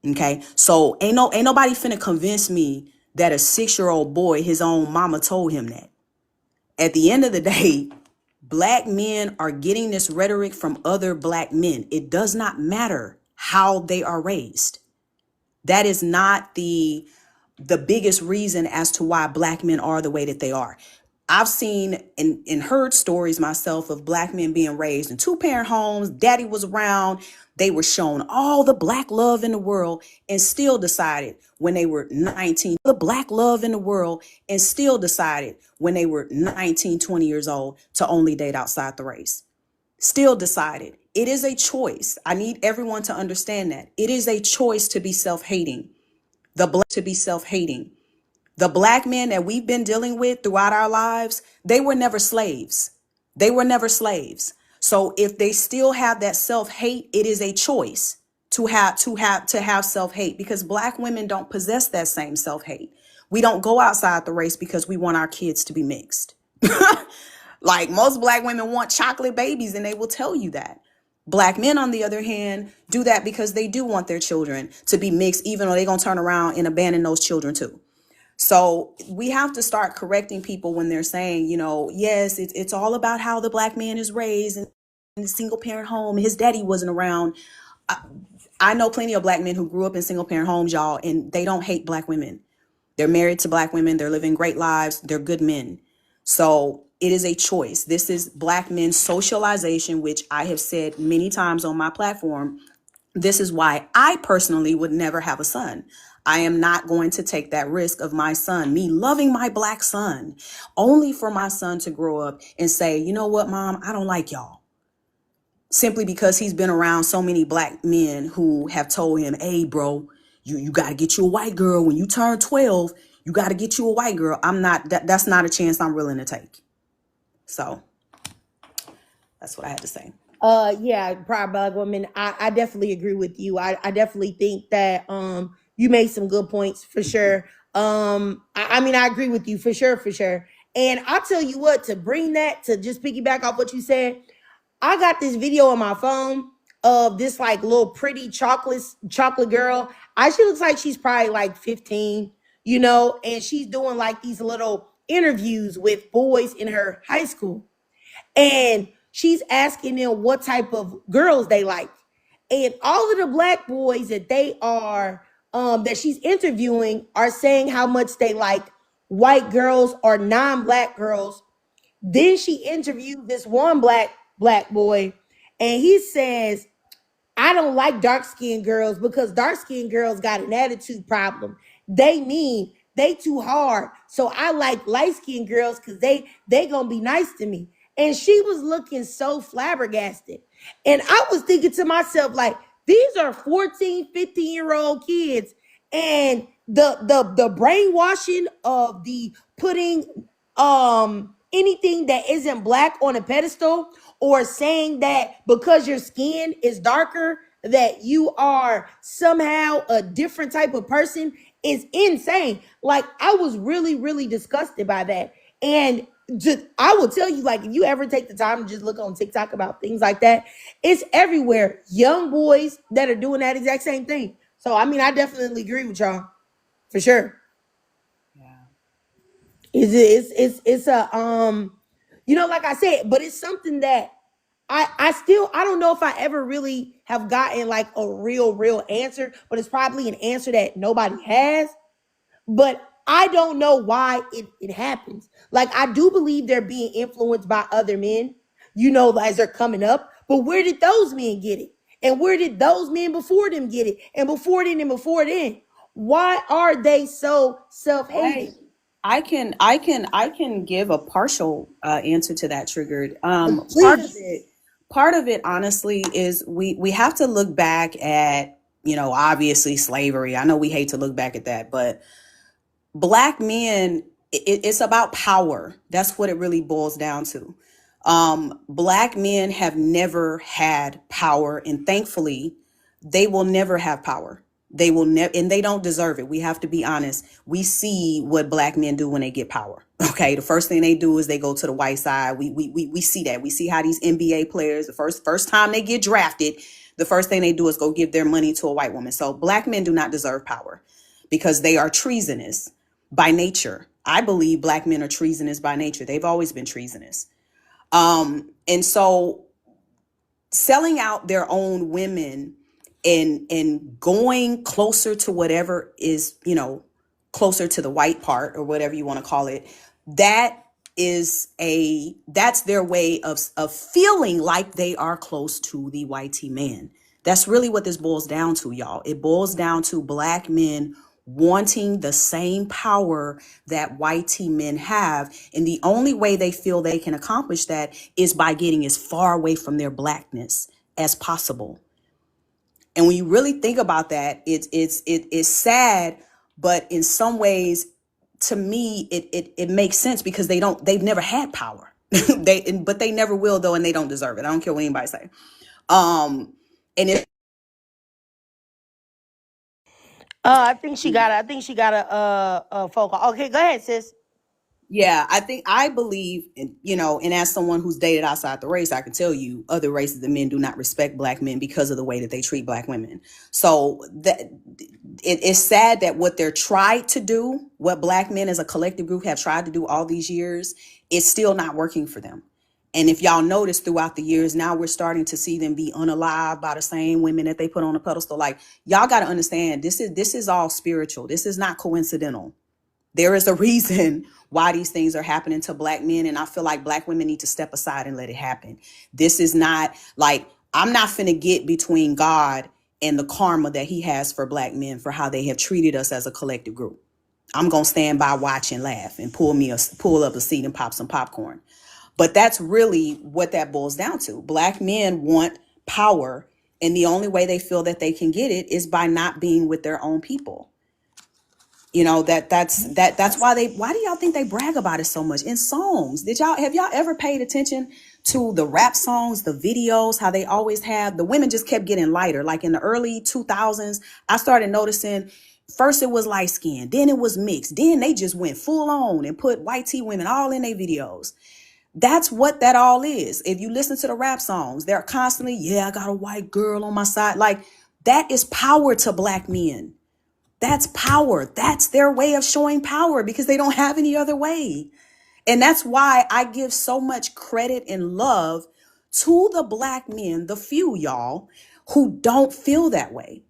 Okay. So ain't nobody finna convince me that a 6-year-old boy, his own mama told him that. At the end of the day, black men are getting this rhetoric from other black men. It does not matter how they are raised. That is not the biggest reason as to why black men are the way that they are. I've seen and heard stories myself of black men being raised in 2-parent homes. Daddy was around. They were shown all the black love in the world and still decided when they were 19, the black love in the world, and still decided when they were 19, 20 years old to only date outside the race. Still decided. It is a choice. I need everyone to understand that. It is a choice to be self-hating. The black men that we've been dealing with throughout our lives, they were never slaves. So if they still have that self-hate, it is a choice to have self-hate, because black women don't possess that same self-hate. We don't go outside the race because we want our kids to be mixed. Like most black women want chocolate babies, and they will tell you that. Black men, on the other hand, do that because they do want their children to be mixed, even though they're going to turn around and abandon those children too. So we have to start correcting people when they're saying, yes, it's all about how the black man is raised in a single parent home. His daddy wasn't around. I know plenty of black men who grew up in single parent homes, y'all, and they don't hate black women. They're married to black women. They're living great lives. They're good men. So it is a choice. This is black men's socialization, which I have said many times on my platform. This is why I personally would never have a son. I am not going to take that risk of my son, me loving my black son, only for my son to grow up and say, you know what, mom, I don't like y'all. Simply because he's been around so many black men who have told him, hey, bro, you got to get you a white girl. When you turn 12, you got to get you a white girl. That's not a chance I'm willing to take. So that's what I had to say. Yeah, proud black woman. I definitely agree with you. I definitely think that you made some good points for sure. I mean, I agree with you for sure. And I'll tell you what, to bring that to just piggyback off what you said, I got this video on my phone of this like little pretty chocolate girl. She looks like she's probably like 15, and she's doing like these little interviews with boys in her high school. And she's asking them what type of girls they like. And all of the black boys that that she's interviewing are saying how much they like white girls or non-black girls. Then she interviewed this one black boy, and he says, I don't like dark-skinned girls because dark-skinned girls got an attitude problem. They mean, they too hard. So I like light-skinned girls because they gonna be nice to me. And she was looking so flabbergasted. And I was thinking to myself, like, these are 14, 15-year-old kids. And the brainwashing of the putting anything that isn't black on a pedestal, or saying that because your skin is darker that you are somehow a different type of person is insane. Like, I was really, really disgusted by that. And just, I will tell you, like, if you ever take the time to just look on TikTok about things like that, it's everywhere. Young boys that are doing that exact same thing. So, I mean, I definitely agree with y'all for sure. It's a like I said, but it's something that I don't know if I ever really have gotten like a real answer, but it's probably an answer that nobody has. But I don't know why it happens. Like, I do believe they're being influenced by other men, as they're coming up. But where did those men get it? And where did those men before them get it? And before then and before then? Why are they so self-hating? I can give a partial answer to that, Triggered. Please. Part of it honestly is we have to look back at, obviously slavery. I know we hate to look back at that, but black men, it's about power. That's what it really boils down to. Black men have never had power, and thankfully they will never have power. They will never, and they don't deserve it. We have to be honest. We see what black men do when they get power. Okay, the first thing they do is they go to the white side. We see that. We see how these NBA players, the first time they get drafted, the first thing they do is go give their money to a white woman. So black men do not deserve power because they are treasonous by nature. I believe black men are treasonous by nature. They've always been treasonous. And so selling out their own women and going closer to whatever is, closer to the white part or whatever you want to call it, that's their way of feeling like they are close to the white man. That's really what this boils down to, y'all. It boils down to black men wanting the same power that white men have. And the only way they feel they can accomplish that is by getting as far away from their blackness as possible. And when you really think about that, it's sad, but in some ways, to me, it makes sense because they've never had power. But they never will though, and they don't deserve it. I don't care what anybody say. And I think she got a phone call. Okay, go ahead, sis. yeah, I believe, and as someone who's dated outside the race, I can tell you other races of men do not respect black men because of the way that they treat black women. So it's sad that what they're tried to do, what black men as a collective group have tried to do all these years, is still not working for them. And if y'all notice throughout the years, now we're starting to see them be unalived by the same women that they put on a pedestal. Like, y'all got to understand, this is all spiritual. This is not coincidental. There is a reason why these things are happening to black men. And I feel like black women need to step aside and let it happen. This is not like, I'm not finna get between God and the karma that he has for black men for how they have treated us as a collective group. I'm going to stand by, watch and laugh and pull up a seat and pop some popcorn. But that's really what that boils down to. Black men want power. And the only way they feel that they can get it is by not being with their own people. That's why do y'all think they brag about it so much in songs? Have y'all ever paid attention to the rap songs, the videos, how they always have, the women just kept getting lighter. Like in the early 2000s, I started noticing first it was light skin, then it was mixed, then they just went full on and put white tea women all in their videos. That's what that all is. If you listen to the rap songs, they're constantly, I got a white girl on my side. Like, that is power to black men. That's power. That's their way of showing power because they don't have any other way. And that's why I give so much credit and love to the black men, the few y'all who don't feel that way.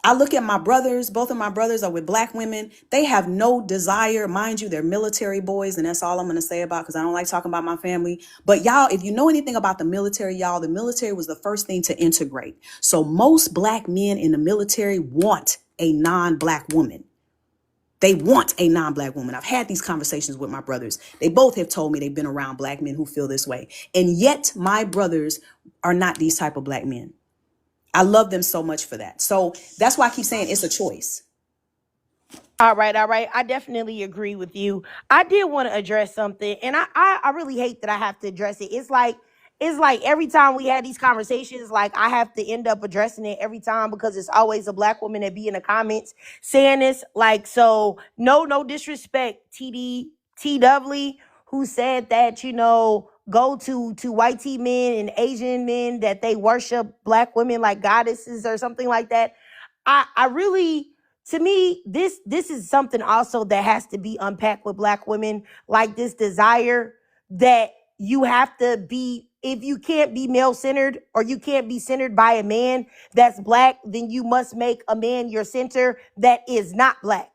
I look at my brothers, both of my brothers are with black women. They have no desire. Mind you, they're military boys. And that's all I'm going to say about, because I don't like talking about my family. But y'all, if you know anything about the military, y'all, the military was the first thing to integrate. So most black men in the military want a non-black woman. They want a non-black woman. I've had these conversations with my brothers. They both have told me they've been around black men who feel this way. And yet my brothers are not these type of black men. I love them so much for that. So that's why I keep saying it's a choice. All right, all right. I definitely agree with you. I did want to address something, and I really hate that I have to address it. It's like every time we had these conversations, like I have to end up addressing it every time because it's always a black woman that be in the comments saying this. Like, so no disrespect, T Dudley, who said that, go to white T men and Asian men that they worship black women like goddesses or something like that. I really, to me, this is something also that has to be unpacked with black women, like this desire that you have to be, if you can't be male centered or you can't be centered by a man that's black, then you must make a man your center that is not black.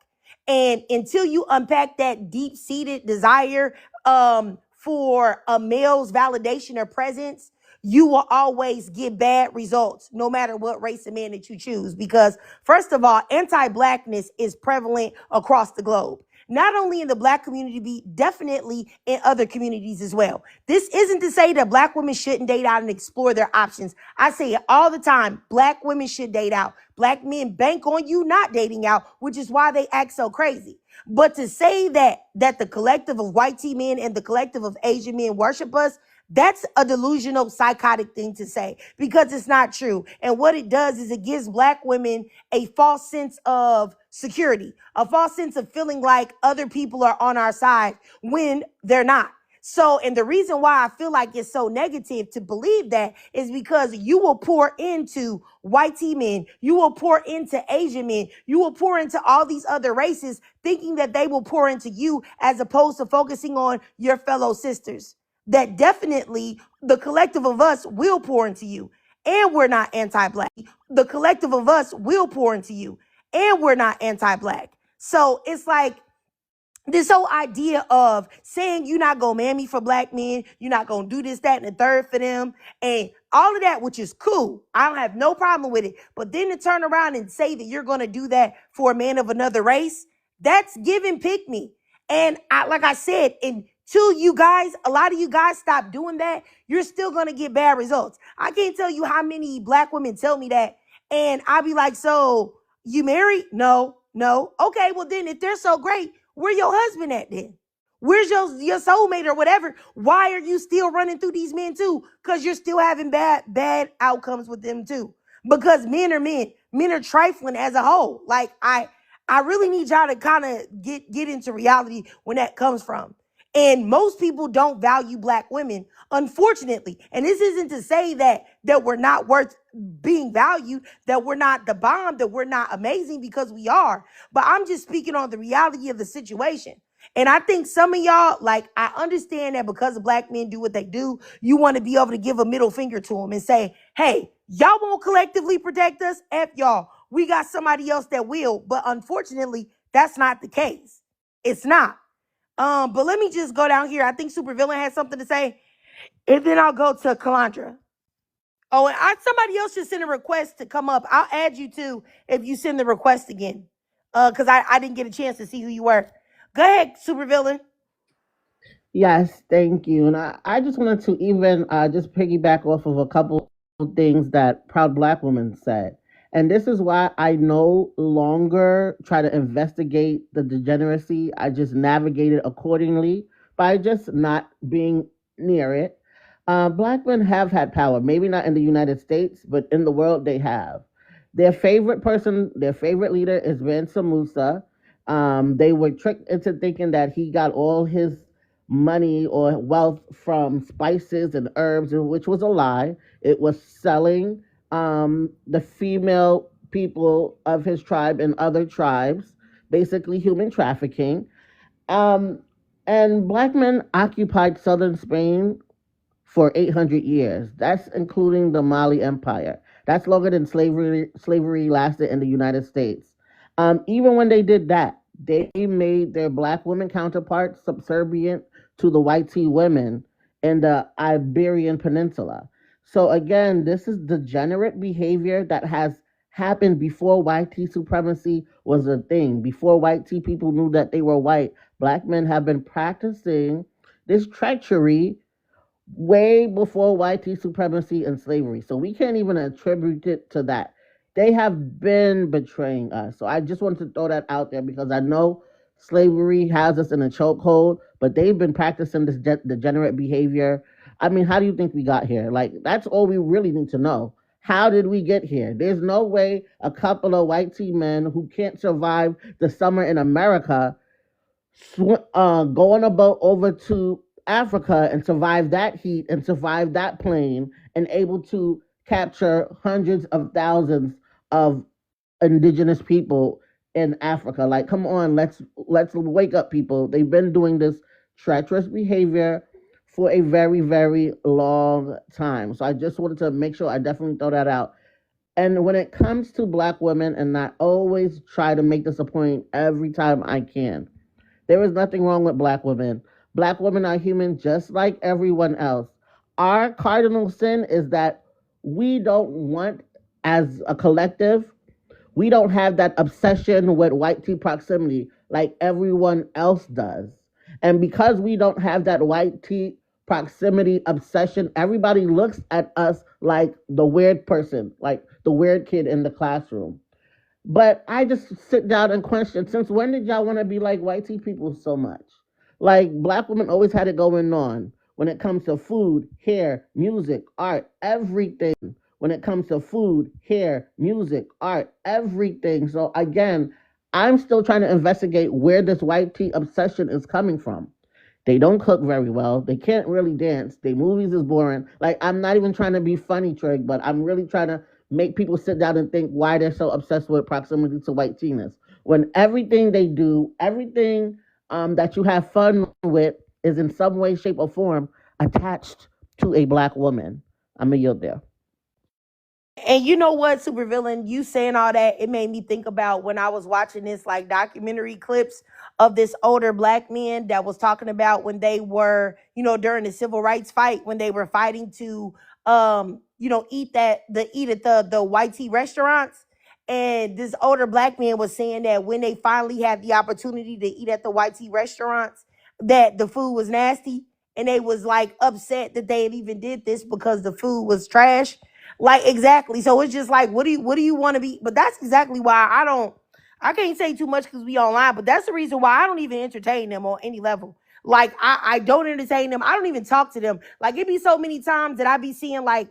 And until you unpack that deep seated desire for a male's validation or presence, you will always get bad results no matter what race of man that you choose. Because, first of all, anti blackness is prevalent across the globe. Not only in the black community, but definitely in other communities as well. This isn't to say that black women shouldn't date out and explore their options. I say it all the time. Black women should date out. Black men bank on you not dating out, which is why they act so crazy. But to say that the collective of white T men and the collective of Asian men worship us, that's a delusional, psychotic thing to say because it's not true. And what it does is it gives black women a false sense of security, a false sense of feeling like other people are on our side when they're not. So, and the reason why I feel like it's so negative to believe that is because you will pour into white T men, you will pour into Asian men, you will pour into all these other races, thinking that they will pour into you as opposed to focusing on your fellow sisters. That definitely the collective of us will pour into you, and we're not anti-black. The collective of us will pour into you, and we're not anti-black. So it's like this whole idea of saying you're not gonna man me for black men, you're not gonna do this, that, and the third for them, and all of that, which is cool. I don't have no problem with it. But then to turn around and say that you're gonna do that for a man of another race, that's giving pick me. And like I said, until you guys, a lot of you guys stop doing that, you're still gonna get bad results. I can't tell you how many black women tell me that, and I'll be like, so you married? No, no. Okay, well then if they're so great, where your husband at then? Where's your soulmate or whatever? Why are you still running through these men too? Because you're still having bad outcomes with them too. Because men are men. Men are trifling as a whole. Like I really need y'all to kind of get into reality when that comes from. And most people don't value black women, unfortunately. And this isn't to say that we're not worth being valued, that we're not the bomb, that we're not amazing, because we are. But I'm just speaking on the reality of the situation. And I think some of y'all, like, I understand that because black men do what they do, you want to be able to give a middle finger to them and say, hey, y'all won't collectively protect us? F y'all. We got somebody else that will. But unfortunately, that's not the case. It's not. But let me just go down here. I think Supervillain has something to say. And then I'll go to Calandra. Oh, and somebody else should send a request to come up. I'll add you too if you send the request again. Because I didn't get a chance to see who you were. Go ahead, Supervillain. Yes, thank you. And I just wanted to even just piggyback off of a couple of things that Proud Black Woman said. And this is why I no longer try to investigate the degeneracy. I just navigate it accordingly by just not being near it. Black men have had power, maybe not in the United States, but in the world they have. Their favorite person, their favorite leader is Mansa Musa. They were tricked into thinking that he got all his money or wealth from spices and herbs, which was a lie. It was selling the female people of his tribe and other tribes, basically human trafficking. Um, and black men occupied southern Spain for 800 years. That's including the Mali Empire. That's longer than slavery lasted in the United States. Even when they did that, they made their black women counterparts subservient to the white tea women in the Iberian Peninsula. So again, this is degenerate behavior that has happened before white tea supremacy was a thing. Before white tea people knew that they were white, black men have been practicing this treachery way before white supremacy and slavery. So we can't even attribute it to that. They have been betraying us. So I just wanted to throw that out there because I know slavery has us in a chokehold, but they've been practicing this degenerate behavior. I mean, how do you think we got here? Like, that's all we really need to know. How did we get here? There's no way a couple of white tea men who can't survive the summer in America go on a boat over to Africa and survive that heat and survive that plane and able to capture hundreds of thousands of indigenous people in Africa. Like, come on, let's wake up, people. They've been doing this treacherous behavior for a very, very long time. So I just wanted to make sure I definitely throw that out. And when it comes to black women, and I always try to make this a point every time I can, there is nothing wrong with black women. Black women are human just like everyone else. Our cardinal sin is that we don't want, as a collective, we don't have that obsession with white tea proximity like everyone else does. And because we don't have that white tea proximity obsession, everybody looks at us like the weird person, like the weird kid in the classroom. But I just sit down and question, since when did y'all want to be like white tea people so much? Like, black women always had it going on when it comes to food, hair, music, art, everything. When it comes to food, hair, music, art, everything. So again, I'm still trying to investigate where this white tea obsession is coming from. They don't cook very well. They can't really dance. Their movies is boring. Like, I'm not even trying to be funny, Trig, but I'm really trying to make people sit down and think why they're so obsessed with proximity to white teeners. When everything they do, everything that you have fun with is in some way, shape, or form attached to a black woman. I'm going to yield there. And you know what, supervillain, you saying all that, it made me think about when I was watching this like documentary clips of this older black man that was talking about when they were, during the civil rights fight, when they were fighting to eat at the white tea restaurants. And this older black man was saying that when they finally had the opportunity to eat at the white tea restaurants, that the food was nasty. And they was like upset that they had even did this because the food was trash. Like, exactly. So it's just like, what do you want to be? But that's exactly why I can't say too much because we online, but that's the reason why I don't even entertain them on any level. Like, I don't entertain them. I don't even talk to them. Like, it be so many times that I be seeing like,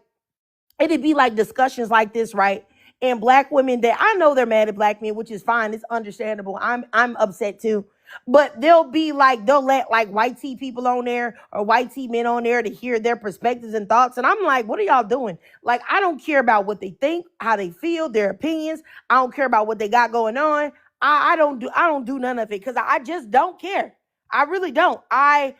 it'd be like discussions like this, right? And black women that I know they're mad at black men, which is fine. It's understandable. I'm upset too. But they'll let like white tea people on there or white tea men on there to hear their perspectives and thoughts. And I'm like, what are y'all doing? Like, I don't care about what they think, how they feel, their opinions. I don't care about what they got going on. I don't do none of it because I just don't care. I really don't. I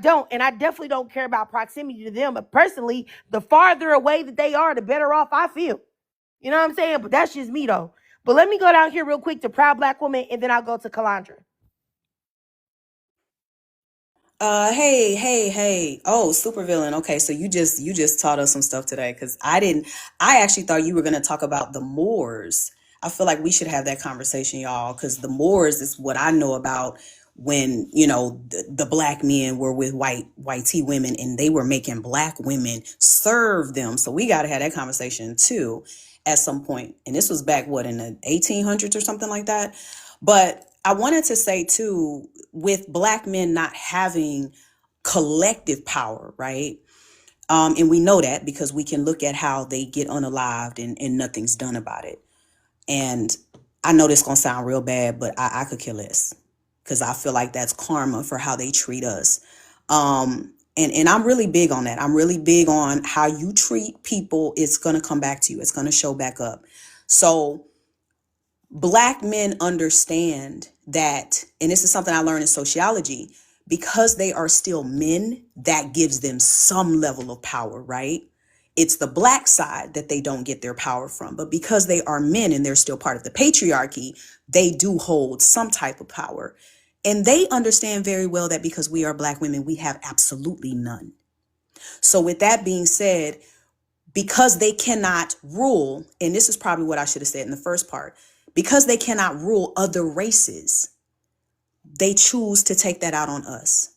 don't, and I definitely don't care about proximity to them. But personally, the farther away that they are, the better off I feel. You know what I'm saying? But that's just me though. But let me go down here real quick to Proud Black Woman, and then I'll go to Kalandra. Hey. Oh, supervillain. Okay, so you just taught us some stuff today because I actually thought you were gonna talk about the Moors. I feel like we should have that conversation, y'all, because the Moors is what I know about when, the black men were with white tea women and they were making black women serve them. So we gotta have that conversation too at some point. And this was back in the 1800s or something like that. But I wanted to say too, with black men not having collective power, right? And we know that because we can look at how they get unalived and nothing's done about it. And I know this gonna sound real bad, but I could kill less because I feel like that's karma for how they treat us. And I'm really big on that. I'm really big on how you treat people. It's gonna come back to you. It's gonna show back up. So black men understand that, and this is something I learned in sociology, because they are still men, that gives them some level of power, right? It's the black side that they don't get their power from. But because they are men and they're still part of the patriarchy, they do hold some type of power. And they understand very well that because we are black women, we have absolutely none. So with that being said, because they cannot rule, and this is probably what I should have said in the first part, because they cannot rule other races, they choose to take that out on us.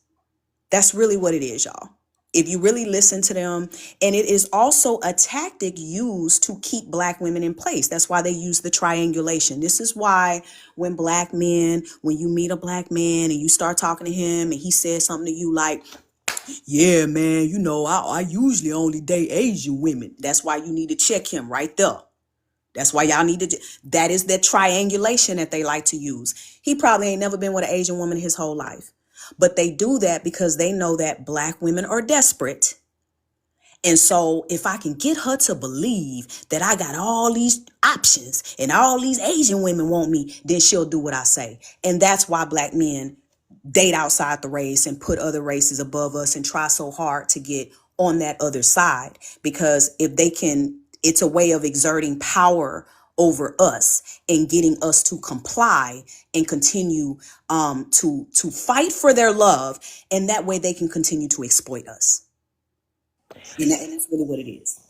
That's really what it is, y'all. if you really listen to them. And it is also a tactic used to keep Black women in place. That's why they use the triangulation. This is why when you meet a Black man and you start talking to him and he says something to you like, yeah, man, I usually only date Asian women. That's why you need to check him right there. That's why y'all need to, that is that triangulation that they like to use. He probably ain't never been with an Asian woman his whole life. But they do that because they know that Black women are desperate. And so if I can get her to believe that I got all these options and all these Asian women want me, then she'll do what I say. And that's why Black men date outside the race and put other races above us and try so hard to get on that other side. Because if they can, it's a way of exerting power over us and getting us to comply and continue to fight for their love. And that way they can continue to exploit us. And that's really what it is.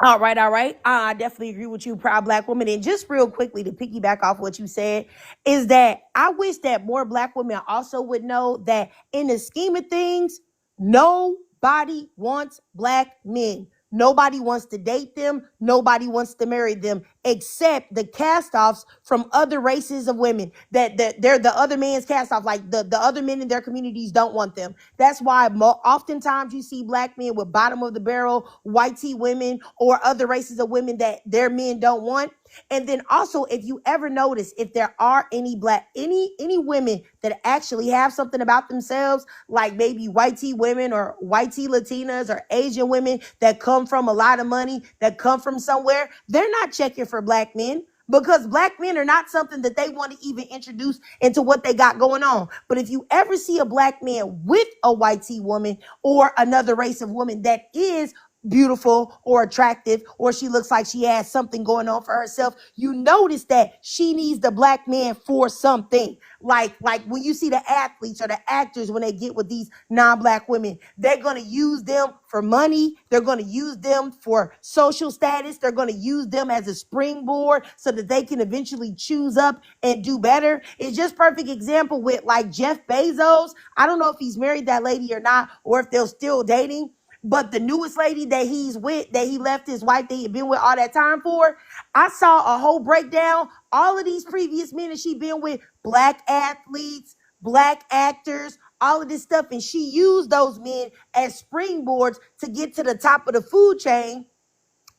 All right, all right. I definitely agree with you, proud Black woman. And just real quickly to piggyback off what you said, is that I wish that more Black women also would know that in the scheme of things, nobody wants Black men. Nobody wants to date them. Nobody wants to marry them, except the cast-offs from other races of women. That they're the other man's cast-off. Like the other men in their communities don't want them. That's why oftentimes you see Black men with bottom of the barrel, white tea women, or other races of women that their men don't want. And then also, if you ever notice, if there are any women that actually have something about themselves, like maybe white tea women or white tea Latinas or Asian women that come from a lot of money, that come from somewhere, they're not checking for Black men. Because Black men are not something that they want to even introduce into what they got going on. But if you ever see a Black man with a white tea woman or another race of woman that is beautiful or attractive, or she looks like she has something going on for herself, you notice that she needs the Black man for something. Like when you see the athletes or the actors, when they get with these non-Black women, they're going to use them for money. They're going to use them for social status. They're going to use them as a springboard so that they can eventually choose up and do better. It's just perfect example with like Jeff Bezos. I don't know if he's married that lady or not, or if they're still dating. But the newest lady that he's with, that he left his wife that he had been with all that time for, I saw a whole breakdown. All of these previous men that she been with, Black athletes, Black actors, all of this stuff. And she used those men as springboards to get to the top of the food chain,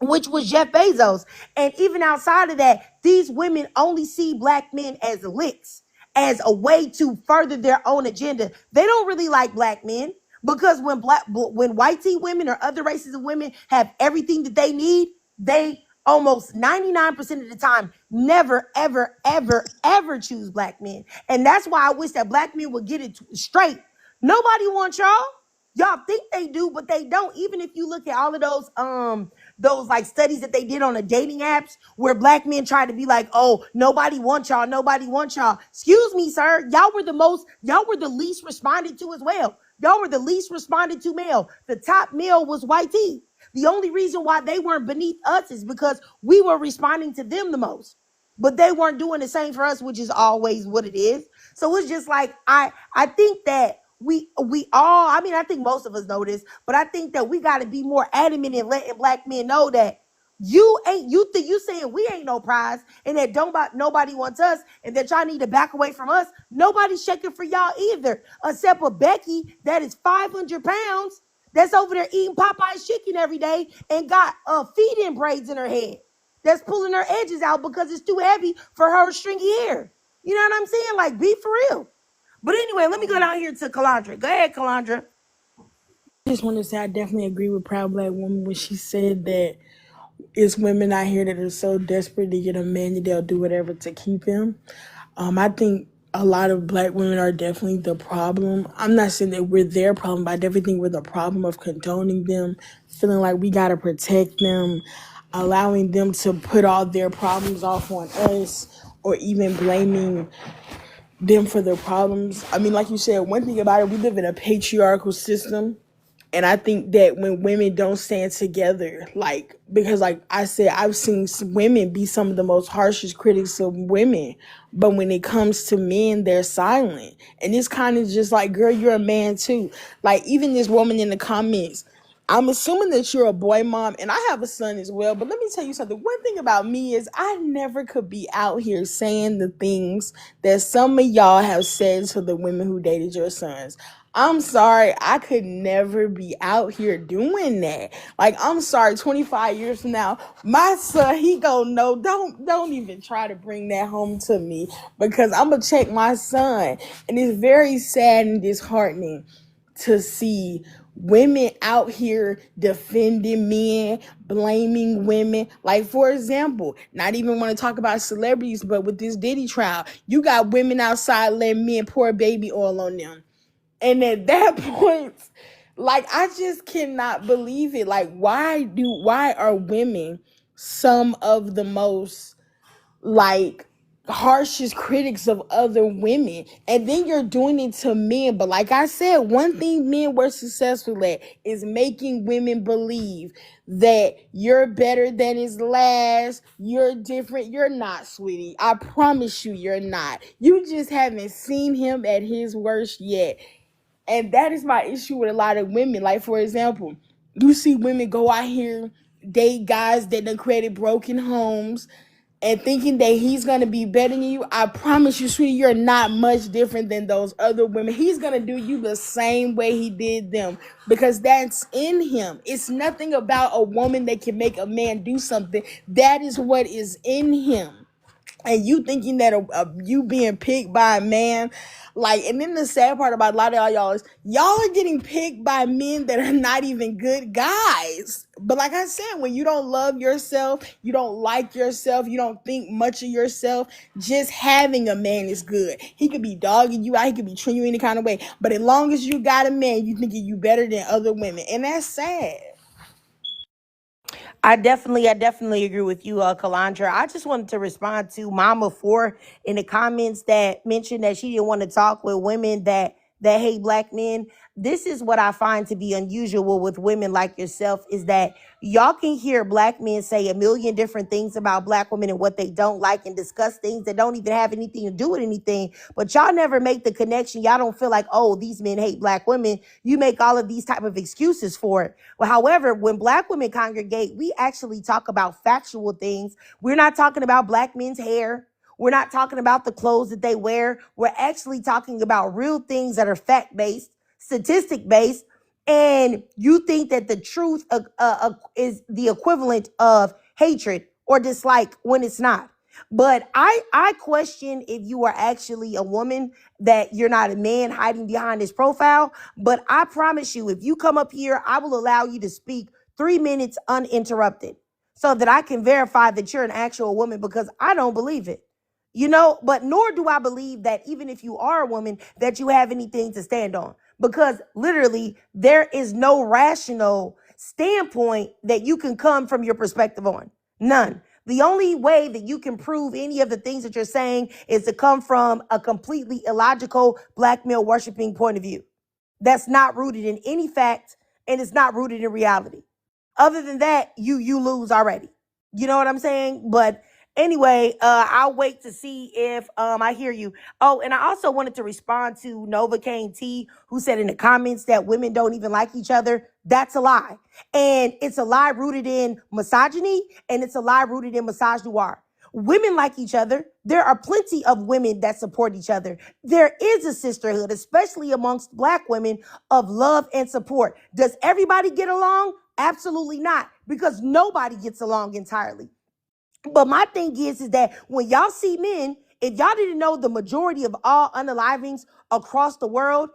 which was Jeff Bezos. And even outside of that, these women only see Black men as licks, as a way to further their own agenda. They don't really like Black men. Because when white tea women or other races of women have everything that they need, they almost 99% of the time never, ever, ever, ever choose Black men. And that's why I wish that Black men would get it straight. Nobody wants y'all. Y'all think they do, but they don't. Even if you look at all of those like studies that they did on the dating apps where Black men tried to be like, oh, nobody wants y'all, nobody wants y'all. Excuse me, sir. Y'all were the least responded to as well. Y'all were the least responded to male. The top male was white tea. The only reason why they weren't beneath us is because we were responding to them the most. But they weren't doing the same for us, which is always what it is. So it's just like, I think that we all, I mean, I think most of us know this, but I think that we got to be more adamant in letting Black men know that you saying we ain't no prize and that nobody wants us and that y'all need to back away from us. Nobody's checking for y'all either, except for Becky that is 500 pounds that's over there eating Popeye's chicken every day and got feed-in braids in her head that's pulling her edges out because it's too heavy for her stringy hair. You know what I'm saying? Like, be for real. But anyway, let me go down here to Calandra. Go ahead, Calandra. I just want to say I definitely agree with Proud Black Woman when she said that it's women out here that are so desperate to get a man that they'll do whatever to keep him. I think a lot of Black women are definitely the problem. I'm not saying that we're their problem, but I definitely think we're the problem of condoning them, feeling like we got to protect them, allowing them to put all their problems off on us, or even blaming them for their problems. I mean, like you said, one thing about it, we live in a patriarchal system And I think that when women don't stand together, like, because like I said, I've seen some women be some of the most harshest critics of women. But when it comes to men, they're silent. And it's kind of just like, girl, you're a man too. Like, even this woman in the comments, I'm assuming that you're a boy mom, and I have a son as well. But let me tell you something. One thing about me is I never could be out here saying the things that some of y'all have said to the women who dated your sons. I'm sorry, I could never be out here doing that. Like, I'm sorry, 25 years from now, my son, he gonna know, don't even try to bring that home to me, because I'm gonna check my son. And it's very sad and disheartening to see women out here defending men, blaming women. Like, for example, not even want to talk about celebrities, but with this Diddy trial, you got women outside letting men pour baby oil on them. And at that point, like, I just cannot believe it. Like, why are women some of the most, like, harshest critics of other women? And then you're doing it to men. But like I said, one thing men were successful at is making women believe that you're better than his last, you're different. You're not, sweetie. I promise you, you're not. You just haven't seen him at his worst yet. And that is my issue with a lot of women. Like, for example, you see women go out here, date guys that done created broken homes, and thinking that he's going to be better than you. I promise you, sweetie, you're not much different than those other women. He's going to do you the same way he did them, because that's in him. It's nothing about a woman that can make a man do something. That is what is in him. And you thinking that you being picked by a man, like, and then the sad part about a lot of y'all is y'all are getting picked by men that are not even good guys. But like I said, when you don't love yourself, you don't like yourself, you don't think much of yourself, just having a man is good. He could be dogging you out, he could be treating you any kind of way, but as long as you got a man, you thinking you better than other women, and that's sad. I definitely agree with you, Kalandra. I just wanted to respond to Mama 4 in the comments that mentioned that she didn't want to talk with women that hate black men. This is what I find to be unusual with women like yourself, is that y'all can hear black men say a million different things about black women and what they don't like, and discuss things that don't even have anything to do with anything, but y'all never make the connection. Y'all don't feel like, oh, these men hate black women. You make all of these type of excuses for it. Well, however, when black women congregate, we actually talk about factual things. We're not talking about black men's hair. We're not talking about the clothes that they wear. We're actually talking about real things that are fact-based, statistic-based. And you think that the truth is the equivalent of hatred or dislike when it's not. But I question if you are actually a woman, that you're not a man hiding behind this profile. But I promise you, if you come up here, I will allow you to speak 3 minutes uninterrupted so that I can verify that you're an actual woman, because I don't believe it. But nor do I believe that even if you are a woman, that you have anything to stand on, because literally there is no rational standpoint that you can come from your perspective on. None. The only way that you can prove any of the things that you're saying is to come from a completely illogical black male worshiping point of view that's not rooted in any fact, and it's not rooted in reality. Other than that, you lose already. You know what I'm saying? But anyway, I'll wait to see if I hear you. Oh, and I also wanted to respond to Nova Kane T, who said in the comments that women don't even like each other. That's a lie. And it's a lie rooted in misogyny, and it's a lie rooted in misogynoir. Women like each other. There are plenty of women that support each other. There is a sisterhood, especially amongst black women, of love and support. Does everybody get along? Absolutely not, because nobody gets along entirely. But my thing is that when y'all see men, if y'all didn't know, the majority of all unalivings across the world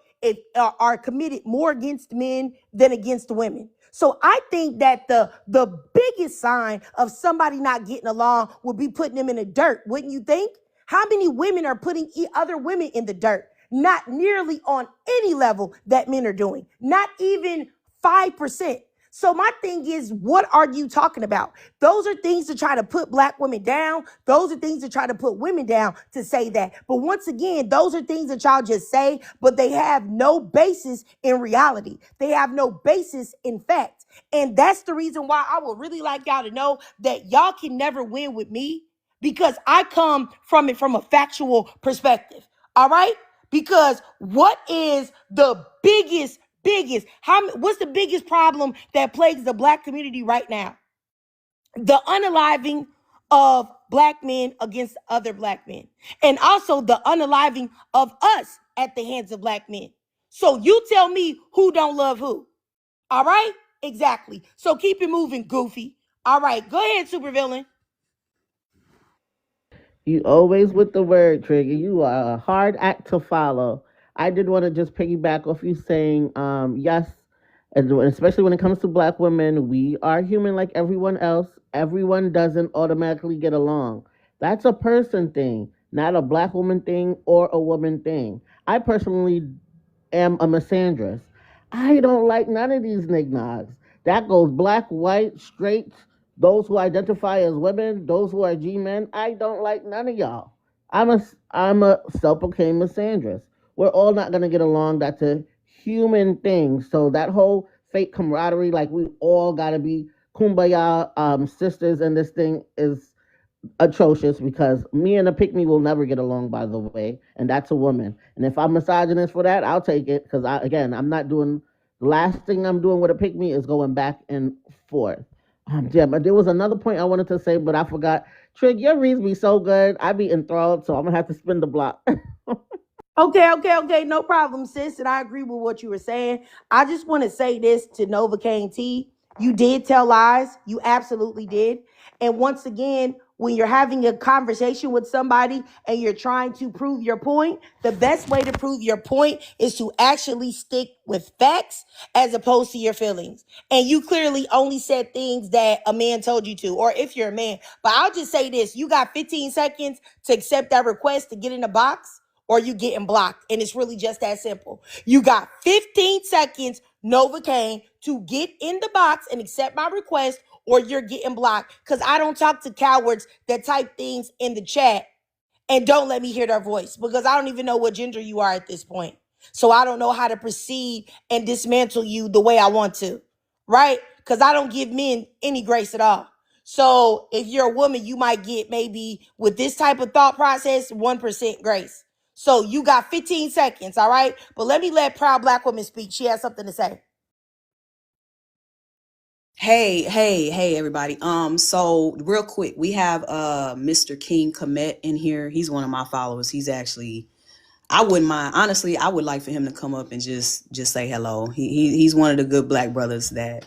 are committed more against men than against women. So I think that the biggest sign of somebody not getting along would be putting them in the dirt, wouldn't you think? How many women are putting other women in the dirt? Not nearly on any level that men are doing. Not even 5%. So my thing is, what are you talking about? Those are things to try to put black women down. Those are things to try to put women down to say that. But once again, those are things that y'all just say, but they have no basis in reality. They have no basis in fact. And that's the reason why I would really like y'all to know that y'all can never win with me, because I come from it from a factual perspective. All right? Because what is the what's the biggest problem that plagues the black community right now? The unaliving of black men against other black men, and also the unaliving of us at the hands of black men. So you tell me who don't love who. All right? Exactly. So keep it moving, Goofy. All right, go ahead, supervillain. You always with the word, Trigger. You are a hard act to follow. I did want to just piggyback off you saying, yes, especially when it comes to black women, we are human like everyone else. Everyone doesn't automatically get along. That's a person thing, not a black woman thing or a woman thing. I personally am a misandrist. I don't like none of these nignogs. That goes black, white, straight, those who identify as women, those who are G men. I don't like none of y'all. I'm a self-proclaimed misandrist. We're all not gonna get along. That's a human thing. So that whole fake camaraderie, like we all gotta be kumbaya sisters, and this thing is atrocious because me and a pick me will never get along, by the way, and that's a woman. And if I'm misogynist for that, I'll take it because I'm not doing. The last thing I'm doing with a pick me is going back and forth. Yeah, but there was another point I wanted to say, but I forgot. Trig, your reads be so good, I be enthralled, so I'm gonna have to spin the block. Okay, no problem, sis. And I agree with what you were saying. I just want to say this to Novocaine T. You did tell lies. You absolutely did. And once again, when you're having a conversation with somebody and you're trying to prove your point, the best way to prove your point is to actually stick with facts as opposed to your feelings. And you clearly only said things that a man told you to, or if you're a man. But I'll just say this: you got 15 seconds to accept that request to get in the box, or you getting blocked. And it's really just that simple. You got 15 seconds, Novocaine, to get in the box and accept my request, or you're getting blocked. Because I don't talk to cowards that type things in the chat and don't let me hear their voice, because I don't even know what gender you are at this point. So I don't know how to proceed and dismantle you the way I want to, right? Because I don't give men any grace at all. So if you're a woman, you might get maybe with this type of thought process, 1% grace. So you got 15 seconds, all right? But let me let Proud Black Woman speak. She has something to say. Hey, everybody. So real quick, we have Mr. King Komet in here. He's one of my followers. He's actually, I wouldn't mind, honestly, I would like for him to come up and just say hello. He's one of the good black brothers that,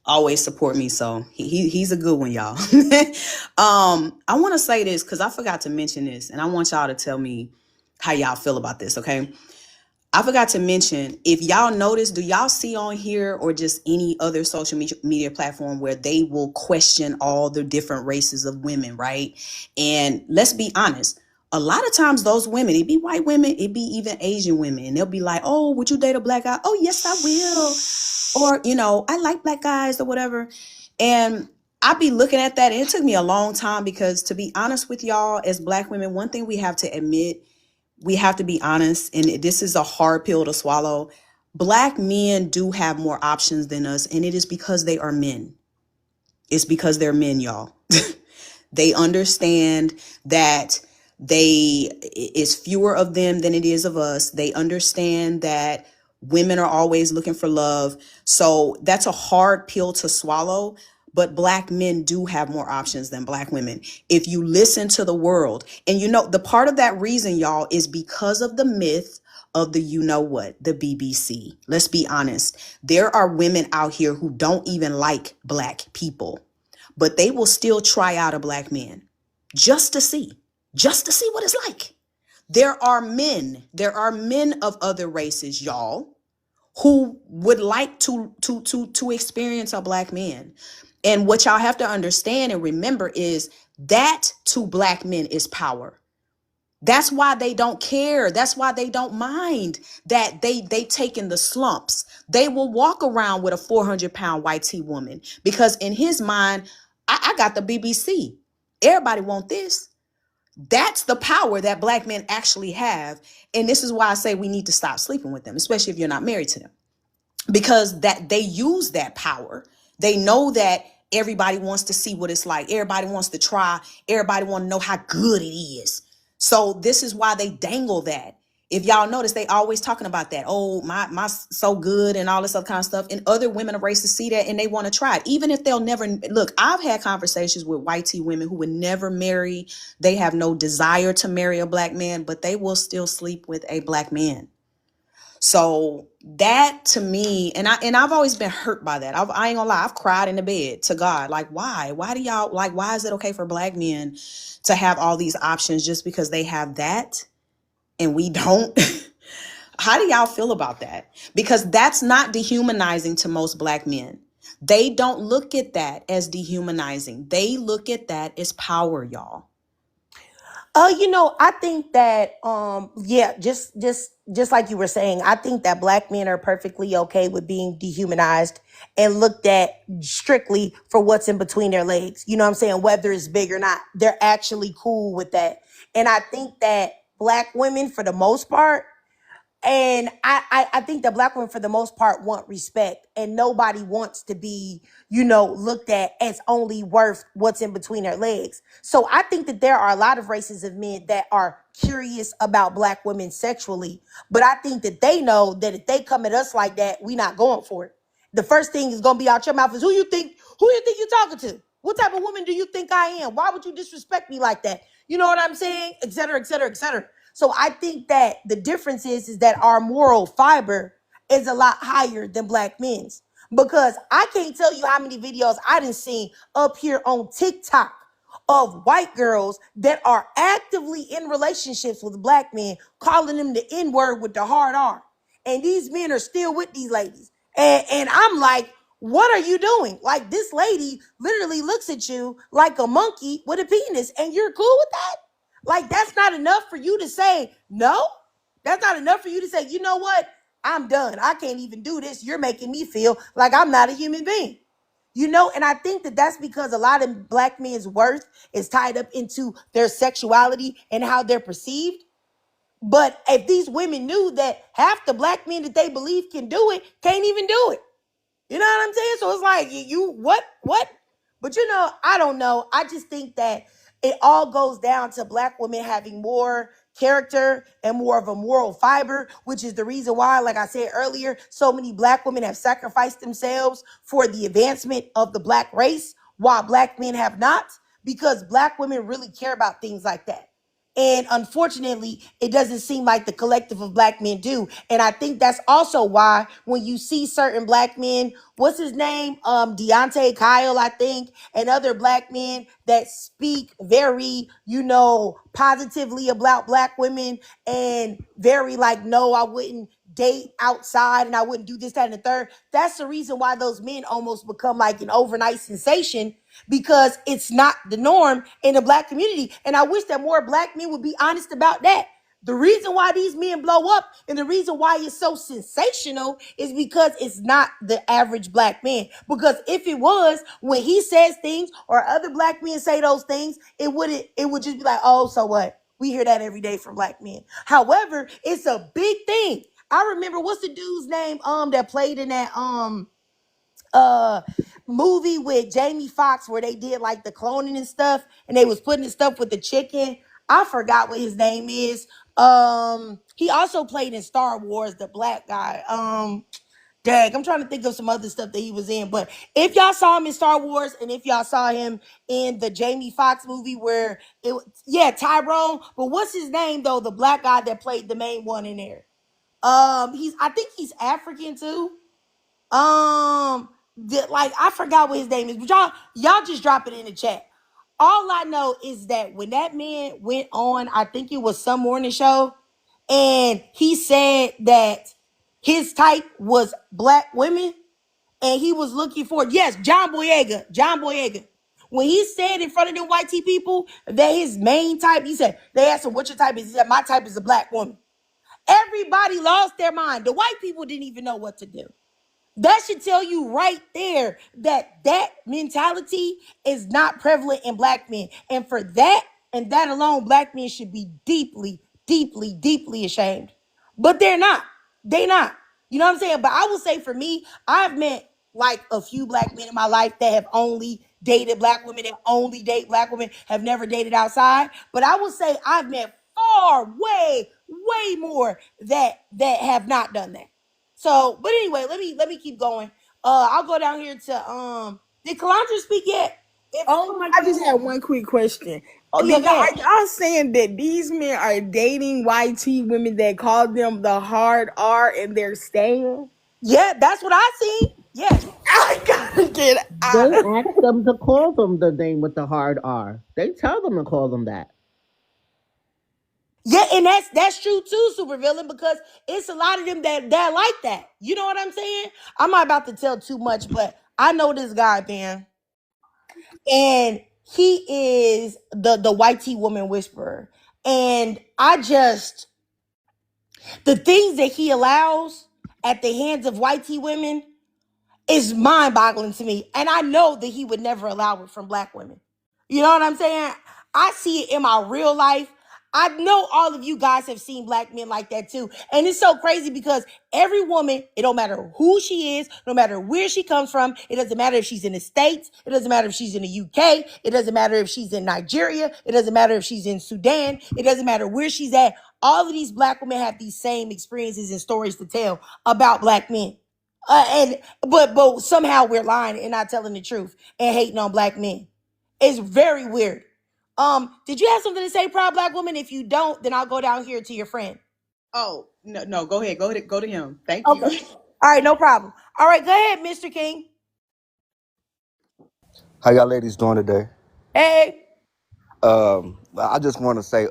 always support me. So he's a good one, y'all. I want to say this because I forgot to mention this, and I want y'all to tell me how y'all feel about this, okay? I forgot to mention, if y'all notice, do y'all see on here or just any other social media platform where they will question all the different races of women, right? And let's be honest, a lot of times those women, it be white women, it be even Asian women, and they'll be like, oh, would you date a black guy? Oh, yes, I will. Or, I like black guys or whatever. And I be looking at that, and it took me a long time because, to be honest with y'all, as black women, one thing we have to admit, we have to be honest, and this is a hard pill to swallow. Black men do have more options than us, and it is because they are men. It's because they're men, y'all. They understand that it's fewer of them than it is of us. They understand that women are always looking for love. So that's a hard pill to swallow. But black men do have more options than black women. If you listen to the world, and the part of that reason, y'all, is because of the myth of the the BBC. Let's be honest. There are women out here who don't even like black people, but they will still try out a black man just to see what it's like. There are men of other races, y'all, who would like to experience a black man. And what y'all have to understand and remember is that to black men is power. That's why they don't care. That's why they don't mind that they taking the slumps. They will walk around with a 400-pound white tea woman because in his mind, I got the BBC. Everybody want this. That's the power that black men actually have. And this is why I say we need to stop sleeping with them, especially if you're not married to them, because that they use that power. They know that everybody wants to see what it's like. Everybody wants to try. Everybody want to know how good it is. So this is why they dangle that. If y'all notice, they always talking about that. Oh, my so good and all this other kind of stuff. And other women of races see that and they want to try it. Even if they'll never look, I've had conversations with white tea women who would never marry. They have no desire to marry a black man, but they will still sleep with a black man. So that to me, and I've always been hurt by that. I ain't gonna lie, I've cried in the bed to God. Like, why? Why do y'all like? Why is it okay for black men to have all these options just because they have that and we don't? How do y'all feel about that? Because that's not dehumanizing to most black men. They don't look at that as dehumanizing. They look at that as power, y'all. I think that yeah, just like you were saying, I think that black men are perfectly okay with being dehumanized and looked at strictly for what's in between their legs. You know what I'm saying? Whether it's big or not, they're actually cool with that. And I think that black women, for the most part, and I think that black women, for the most part, want respect, and nobody wants to be, looked at as only worth what's in between their legs. So I think that there are a lot of races of men that are curious about black women sexually, but I think that they know that if they come at us like that, we not going for it. The first thing is gonna be out your mouth is who you think you're talking to? What type of woman do you think I am? Why would you disrespect me like that? You know what I'm saying? Et cetera, et cetera, et cetera. So I think that the difference is that our moral fiber is a lot higher than black men's, because I can't tell you how many videos I done seen up here on TikTok of white girls that are actively in relationships with black men, calling them the N-word with the hard R. And these men are still with these ladies. And I'm like, what are you doing? Like, this lady literally looks at you like a monkey with a penis, and you're cool with that? Like, that's not enough for you to say no? That's not enough for you to say, you know what? I'm done. I can't even do this. You're making me feel like I'm not a human being. And I think that that's because a lot of black men's worth is tied up into their sexuality and how they're perceived. But if these women knew that half the black men that they believe can do it, can't even do it. You know what I'm saying? So it's like, what? But I don't know. I just think that it all goes down to black women having more character and more of a moral fiber, which is the reason why, like I said earlier, so many black women have sacrificed themselves for the advancement of the black race, while black men have not, because black women really care about things like that. And unfortunately, it doesn't seem like the collective of black men do. And I think that's also why when you see certain black men, what's his name? Deontay Kyle, I think, and other black men that speak very, positively about black women, and very like, no, I wouldn't date outside and I wouldn't do this, that, and the third. That's the reason why those men almost become like an overnight sensation, because it's not the norm in the black community. And I wish that more black men would be honest about that. The reason why these men blow up and the reason why it's so sensational is because it's not the average black man. Because if it was, when he says things or other black men say those things, it would just be like, oh, so what? We hear that every day from black men. However, it's a big thing. I remember, what's the dude's name that played in that movie with Jamie Foxx where they did like the cloning and stuff, and they was putting the stuff with the chicken. I forgot what his name is. He also played in Star Wars, the black guy. I'm trying to think of some other stuff that he was in. But if y'all saw him in Star Wars, and if y'all saw him in the Jamie Foxx movie where Tyrone. But what's his name though? The black guy that played the main one in there. I think he's African too. I forgot what his name is, but y'all just drop it in the chat. All I know is that when that man went on, I think it was some morning show, and he said that his type was black women, and he was looking for, yes, John Boyega. when he said in front of the white tea people that his main type, he said, they asked him, what your type is? He said, my type is a black woman. Everybody lost their mind. The white people didn't even know what to do. That should tell you right there that that mentality is not prevalent in black men. And for that and that alone, black men should be deeply, deeply, deeply ashamed. But they're not. They not. You know what I'm saying? But I will say for me, I've met like a few black men in my life that have only dated black women, that only date black women, have never dated outside. But I will say I've met far, way, way more that have not done that. So, but anyway, let me keep going. I'll go down here to did Calandra speak yet? If Oh my! I just had one quick question. oh yeah, go Are ahead. y'all saying that these men are dating YT women that call them the hard R and they're staying? Yeah, that's what I see. Yes. I gotta get They out. ask them to call them the name with the hard R. They tell them to call them that. Yeah, and that's true too, supervillain, because it's a lot of them that like that. You know what I'm saying? I'm not about to tell too much, but I know this guy, man, and he is the white tea woman whisperer, and I just the things that he allows at the hands of white tea women is mind-boggling to me, and I know that he would never allow it from black women. You know what I'm saying? I see it in my real life. I know all of you guys have seen black men like that too. And it's so crazy because every woman, it don't matter who she is, no matter where she comes from, it doesn't matter if she's in the States, it doesn't matter if she's in the UK, it doesn't matter if she's in Nigeria, it doesn't matter if she's in Sudan, it doesn't matter where she's at. All of these black women have these same experiences and stories to tell about black men. And but somehow we're lying and not telling the truth and hating on black men. It's very weird. Did you have something to say, proud black woman? If you don't, then I'll go down here to your friend. Oh, no, go ahead. Go to him. Thank you. Okay. All right, no problem. All right, go ahead, Mr. King. How y'all ladies doing today? Hey. I just want to say,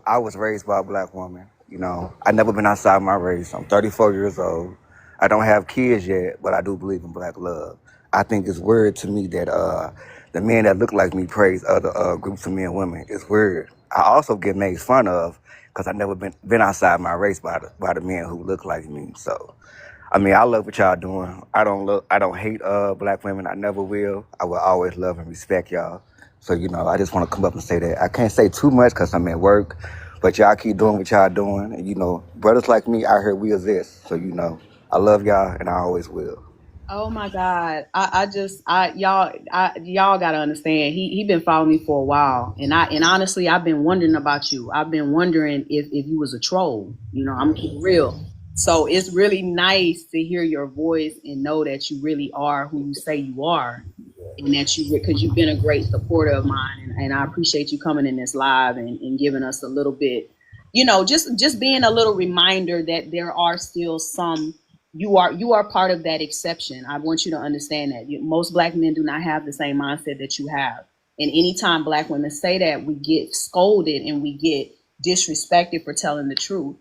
I was raised by a black woman. You know, I never been outside my race. I'm 34 years old. I don't have kids yet, but I do believe in black love. I think it's weird to me that the men that look like me praise other groups of men and women. It's weird. I also get made fun of because I never been outside my race by the men who look like me. So I mean, I love what y'all doing. I don't hate black women. I never will. I will always love and respect y'all. So, you know, I just want to come up and say that. I can't say too much because I'm at work, but y'all keep doing what y'all doing. And, you know, brothers like me out here, we exist. So, you know, I love y'all and I always will. Oh my God. Y'all gotta understand. He been following me for a while. And honestly I've been wondering about you. I've been wondering if you was a troll. You know, I'm gonna keep it real. So it's really nice to hear your voice and know that you really are who you say you are. And that because you've been a great supporter of mine. And I appreciate you coming in this live and giving us a little bit, you know, just being a little reminder that there are still some you are part of that exception. I want you to understand that most black men do not have the same mindset that you have. And anytime black women say that, we get scolded and we get disrespected for telling the truth.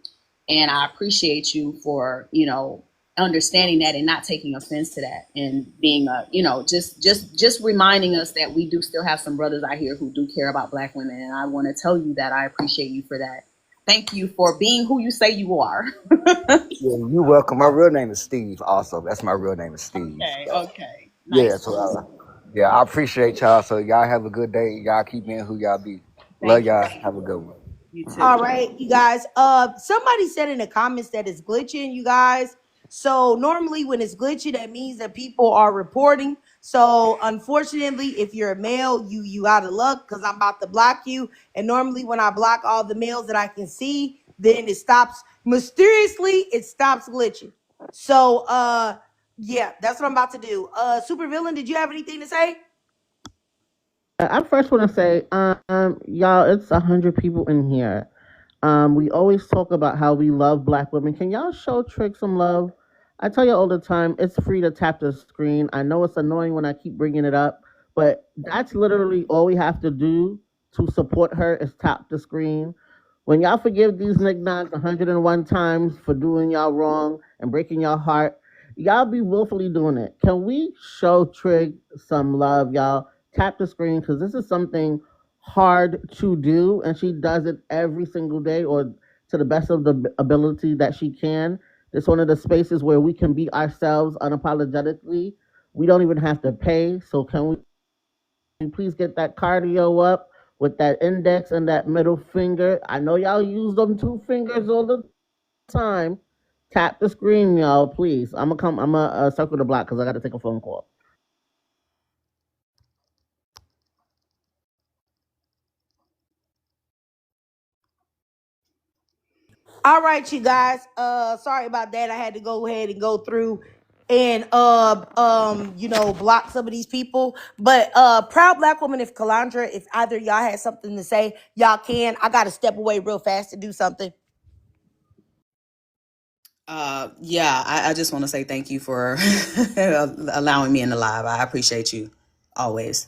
And I appreciate you for, you know, understanding that and not taking offense to that and being you know, just reminding us that we do still have some brothers out here who do care about black women. And I want to tell you that I appreciate you for that. Thank you for being who you say you are. Yeah, you're welcome. My real name is Steve also. That's my real name is Steve. Okay, So, okay. yeah, Nice. so yeah, I appreciate y'all. So y'all have a good day. Y'all keep being who y'all be. Love Thank you. y'all. Have a good one. You All too. right, you guys. Somebody said in the comments that it's glitching, you guys. So normally when it's glitchy, that means that people are reporting. So unfortunately, if you're a male, you out of luck because I'm about to block you. And normally when I block all the males that I can see, then it stops mysteriously, it stops glitching. So yeah, that's what I'm about to do. Super villain, did you have anything to say? I first want to say, y'all, it's 100 people in here. We always talk about how we love black women. Can y'all show Trick some love? I tell you all the time, it's free to tap the screen. I know it's annoying when I keep bringing it up, but that's literally all we have to do to support her is tap the screen. When y'all forgive these knickknacks 101 times for doing y'all wrong and breaking your heart, y'all be willfully doing it. Can we show Trig some love, y'all? tap the screen because this is something hard to do, and she does it every single day or to the best of the ability that she can. It's one of the spaces where we can be ourselves unapologetically. We don't even have to pay. So can we please get that cardio up with that index and that middle finger? I know y'all use them two fingers all the time. Tap the screen, y'all, please. I'm gonna circle the block because I got to take a phone call. All right, you guys. Sorry about that. I had to go ahead and go through and block some of these people. But proud black woman, if Kalandra, if either y'all had something to say, y'all can. I gotta step away real fast to do something. Yeah, I just want to say thank you for allowing me in the live. I appreciate you always.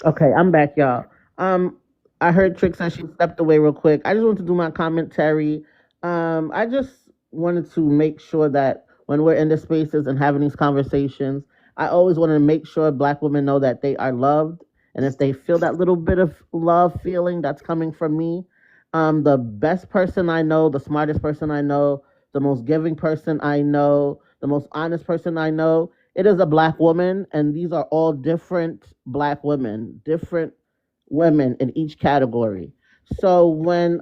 Okay, I'm back, y'all. Um, I heard Trick said she stepped away real quick. I just want to do my commentary. I just wanted to make sure that when we're in the spaces and having these conversations, I always want to make sure Black women know that they are loved, and if they feel that little bit of love feeling that's coming from me, the best person I know, the smartest person I know, the most giving person I know, the most honest person I know, it is a Black woman, and these are all different Black women, different women in each category. So when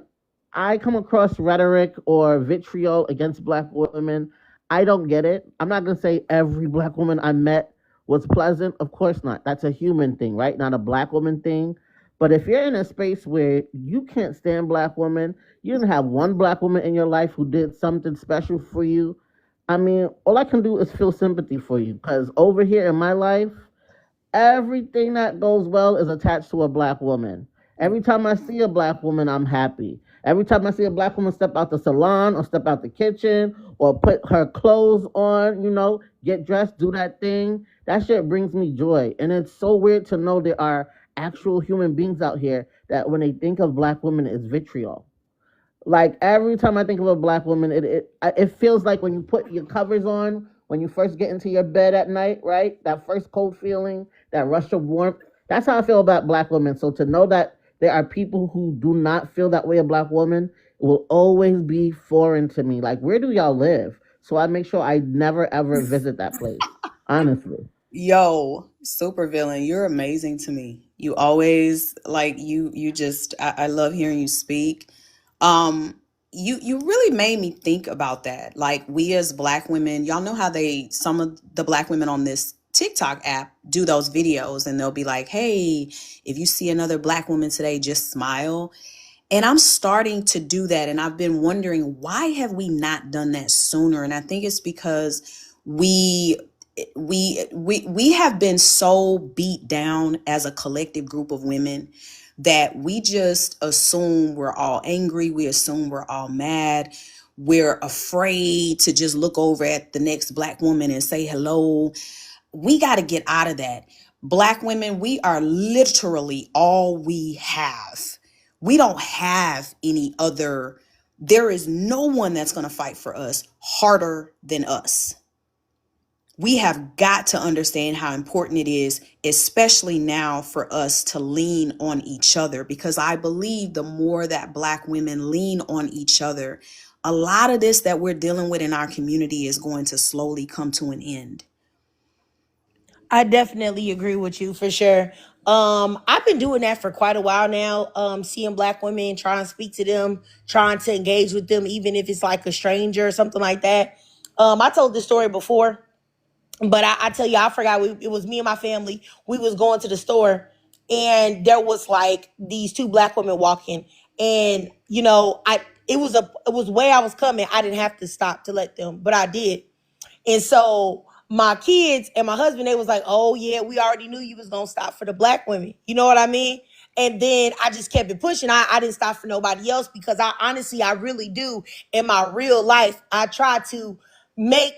I come across rhetoric or vitriol against Black women, I don't get it. I'm not going to say every Black woman I met was pleasant. Of course not. That's a human thing, right? Not a Black woman thing. But if you're in a space where you can't stand Black women, you didn't have one Black woman in your life who did something special for you, I mean, all I can do is feel sympathy for you because over here in my life, everything that goes well is attached to a Black woman. Every time I see a Black woman, I'm happy. Every time I see a Black woman step out the salon or step out the kitchen or put her clothes on, get dressed, do that thing, that shit brings me joy. And it's so weird to know there are actual human beings out here that when they think of Black women, it's vitriol. Like every time I think of a Black woman, it feels like when you put your covers on, when you first get into your bed at night, right? That first cold feeling, that rush of warmth. That's how I feel about Black women. So to know that there are people who do not feel that way a Black woman will always be foreign to me. Like, where do y'all live? So I make sure I never ever visit that place. Honestly. Yo, super villain, you're amazing to me. You always you just I love hearing you speak. Um you really made me think about that. Like we as Black women, y'all know how some of the Black women on this TikTok app do those videos and they'll be like, "Hey, if you see another Black woman today, just smile." And I'm starting to do that. And I've been wondering, why have we not done that sooner? And I think it's because we we have been so beat down as a collective group of women that we just assume we're all angry. We assume we're all mad. We're afraid to just look over at the next Black woman and say hello. We got to get out of that. Black women, we are literally all we have. We don't have any other. There is no one that's going to fight for us harder than us. We have got to understand how important it is, especially now for us to lean on each other, because I believe the more that Black women lean on each other, a lot of this that we're dealing with in our community is going to slowly come to an end. I definitely agree with you for sure. I've been doing that for quite a while now. Seeing Black women, trying to speak to them, trying to engage with them, even if it's like a stranger or something like that. I told this story before, but I tell you, I forgot. It was me and my family. We was going to the store, and there was like these two Black women walking, and it was way I was coming. I didn't have to stop to let them, but I did. And so my kids and my husband, they was like, "Oh yeah, we already knew you was gonna stop for the Black women." You know what I mean? And then I just kept it pushing. I didn't stop for nobody else because I really do in my real life. I try to make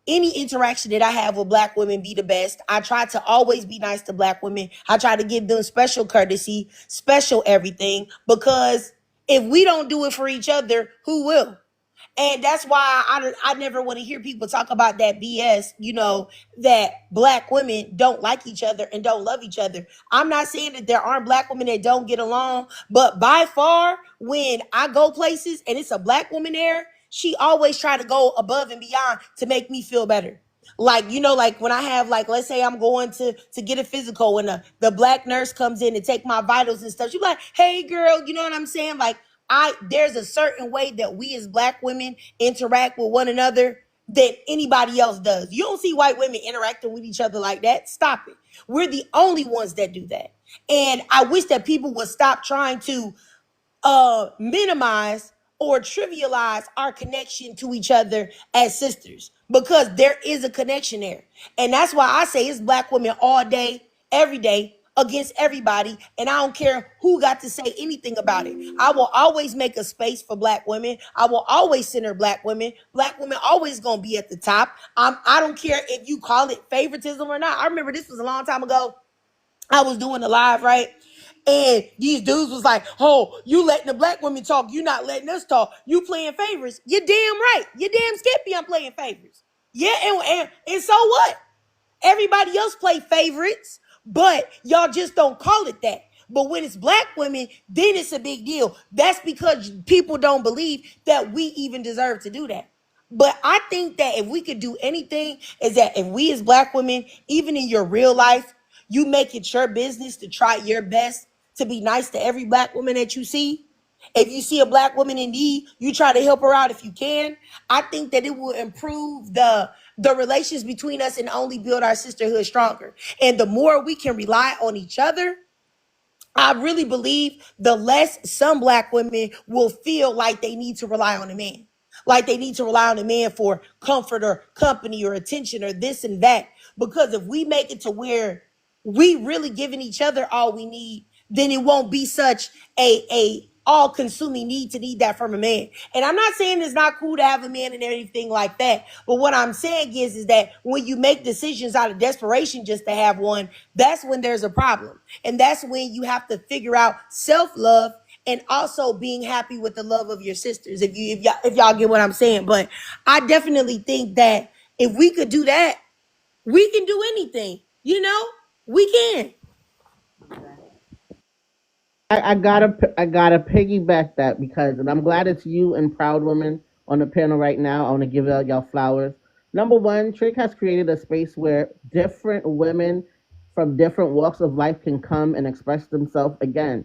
any interaction that I have with Black women be the best. I try to always be nice to Black women. I try to give them special courtesy, special everything, because if we don't do it for each other, who will? And that's why I never want to hear people talk about that BS, that black women don't like each other and don't love each other. I'm not saying that there aren't black women that don't get along, but by far, when I go places and it's a black woman there, she always try to go above and beyond to make me feel better. Like, like when I have, like, let's say I'm going to get a physical, and the black nurse comes in and take my vitals and stuff. She's like, hey girl, you know what I'm saying? Like, there's a certain way that we as black women interact with one another than anybody else does. You don't see white women interacting with each other like that. Stop it. We're the only ones that do that. And I wish that people would stop trying to minimize or trivialize our connection to each other as sisters, because there is a connection there. And that's why I say it's black women all day, every day, against everybody. And I don't care who got to say anything about it. I will always make a space for black women. I will always center black women. Black women always gonna be at the top. I don't care if you call it favoritism or not. I remember this was a long time ago. I was doing a live, right? And these dudes was like, oh, you letting the black women talk. You not letting us talk. You playing favorites. You're damn right. You're damn skippy. I'm playing favorites. Yeah, and so what? Everybody else play favorites, but y'all just don't call it that. But when it's black women, then it's a big deal. That's because people don't believe that we even deserve to do that. But I think that if we could do anything, is that if we as black women, even in your real life, you make it your business to try your best to be nice to every black woman that you see. If you see a black woman in need, you try to help her out if you can. I think that it will improve the relations between us and only build our sisterhood stronger. And the more we can rely on each other, I really believe the less some black women will feel like they need to rely on a man. Like they need to rely on a man for comfort or company or attention or this and that. Because if we make it to where we really giving each other all we need, then it won't be such a all-consuming need to need that from a man. And I'm not saying it's not cool to have a man and everything like that. But what I'm saying is that when you make decisions out of desperation just to have one, that's when there's a problem. And that's when you have to figure out self-love and also being happy with the love of your sisters, if y'all get what I'm saying. But I definitely think that if we could do that, we can do anything. We can. I gotta piggyback that because, and I'm glad it's you and Proud Women on the panel right now. I want to give y'all flowers. Number one, Trick has created a space where different women from different walks of life can come and express themselves again.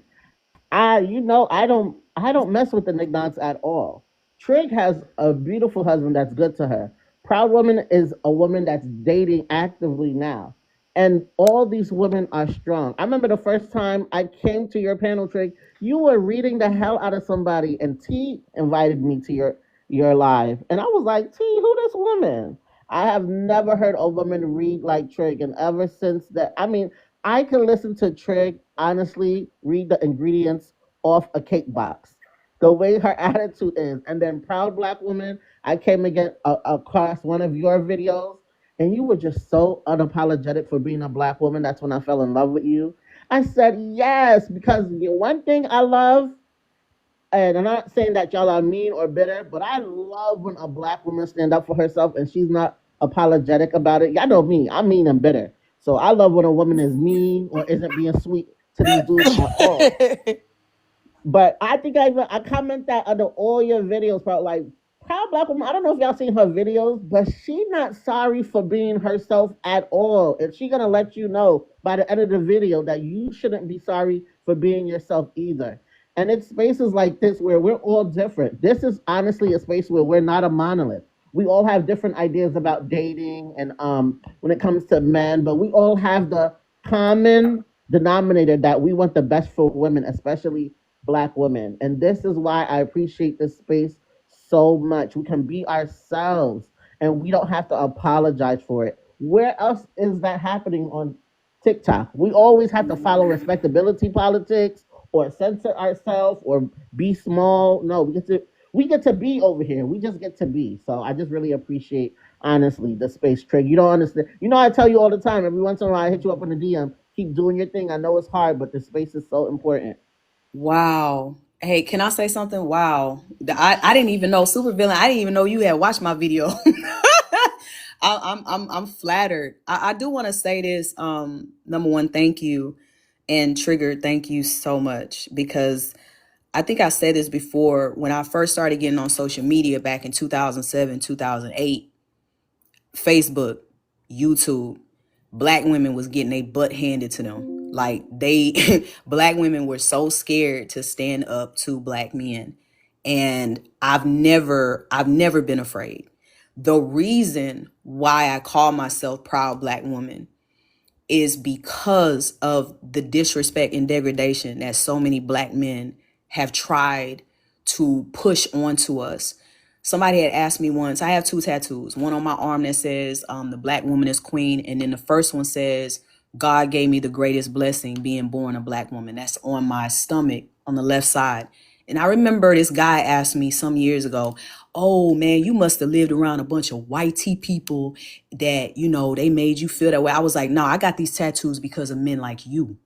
I don't mess with the Nignots at all. Trig has a beautiful husband that's good to her. Proud Woman is a woman that's dating actively now. And all these women are strong. I remember the first time I came to your panel, Trig, you were reading the hell out of somebody, and T invited me to your live. And I was like, T, who this woman? I have never heard a woman read like Trig. And ever since that, I mean, I can listen to Trig honestly read the ingredients off a cake box. The way her attitude is. And then Proud Black Woman, I came again across one of your videos, and you were just so unapologetic for being a black woman. That's when I fell in love with you. I said yes, because the one thing I love, and I'm not saying that y'all are mean or bitter, but I love when a black woman stand up for herself and she's not apologetic about it. Y'all know me, I'm mean and bitter. So I love when a woman is mean or isn't being sweet to these dudes at all. But I think I comment that under all your videos, about like Proud Black Woman. I don't know if y'all seen her videos, but she not sorry for being herself at all. And she gonna let you know by the end of the video that you shouldn't be sorry for being yourself either. And it's spaces like this where we're all different. This is honestly a space where we're not a monolith. We all have different ideas about dating and when it comes to men, but we all have the common denominator that we want the best for women, especially black women. And this is why I appreciate this space so much. We can be ourselves and we don't have to apologize for it. Where else is that happening on TikTok? We always have to follow respectability politics or censor ourselves or be small. No, we get to be over here. We just get to be. So I just really appreciate honestly the space. Trig, you don't understand. I tell you all the time, every once in a while I hit you up on the DM, keep doing your thing. I know it's hard, but the space is so important. Wow. Hey, can I say something? Wow. I didn't even know Supervillain. I didn't even know you had watched my video. I'm flattered. I do want to say this. Number one, thank you. And Triggered, thank you so much. Because I think I said this before when I first started getting on social media back in 2007, 2008, Facebook, YouTube, black women was getting a butt handed to them. Like black women were so scared to stand up to black men. And I've never been afraid. The reason why I call myself proud black woman is because of the disrespect and degradation that so many black men have tried to push onto us. Somebody had asked me once, I have 2 tattoos, one on my arm that says the black woman is queen, and then the first one says God gave me the greatest blessing being born a black woman. That's on my stomach on the left side. And I remember this guy asked me some years ago, oh man, you must have lived around a bunch of white tea people that, you know, they made you feel that way. I was like, no, I got these tattoos because of men like you.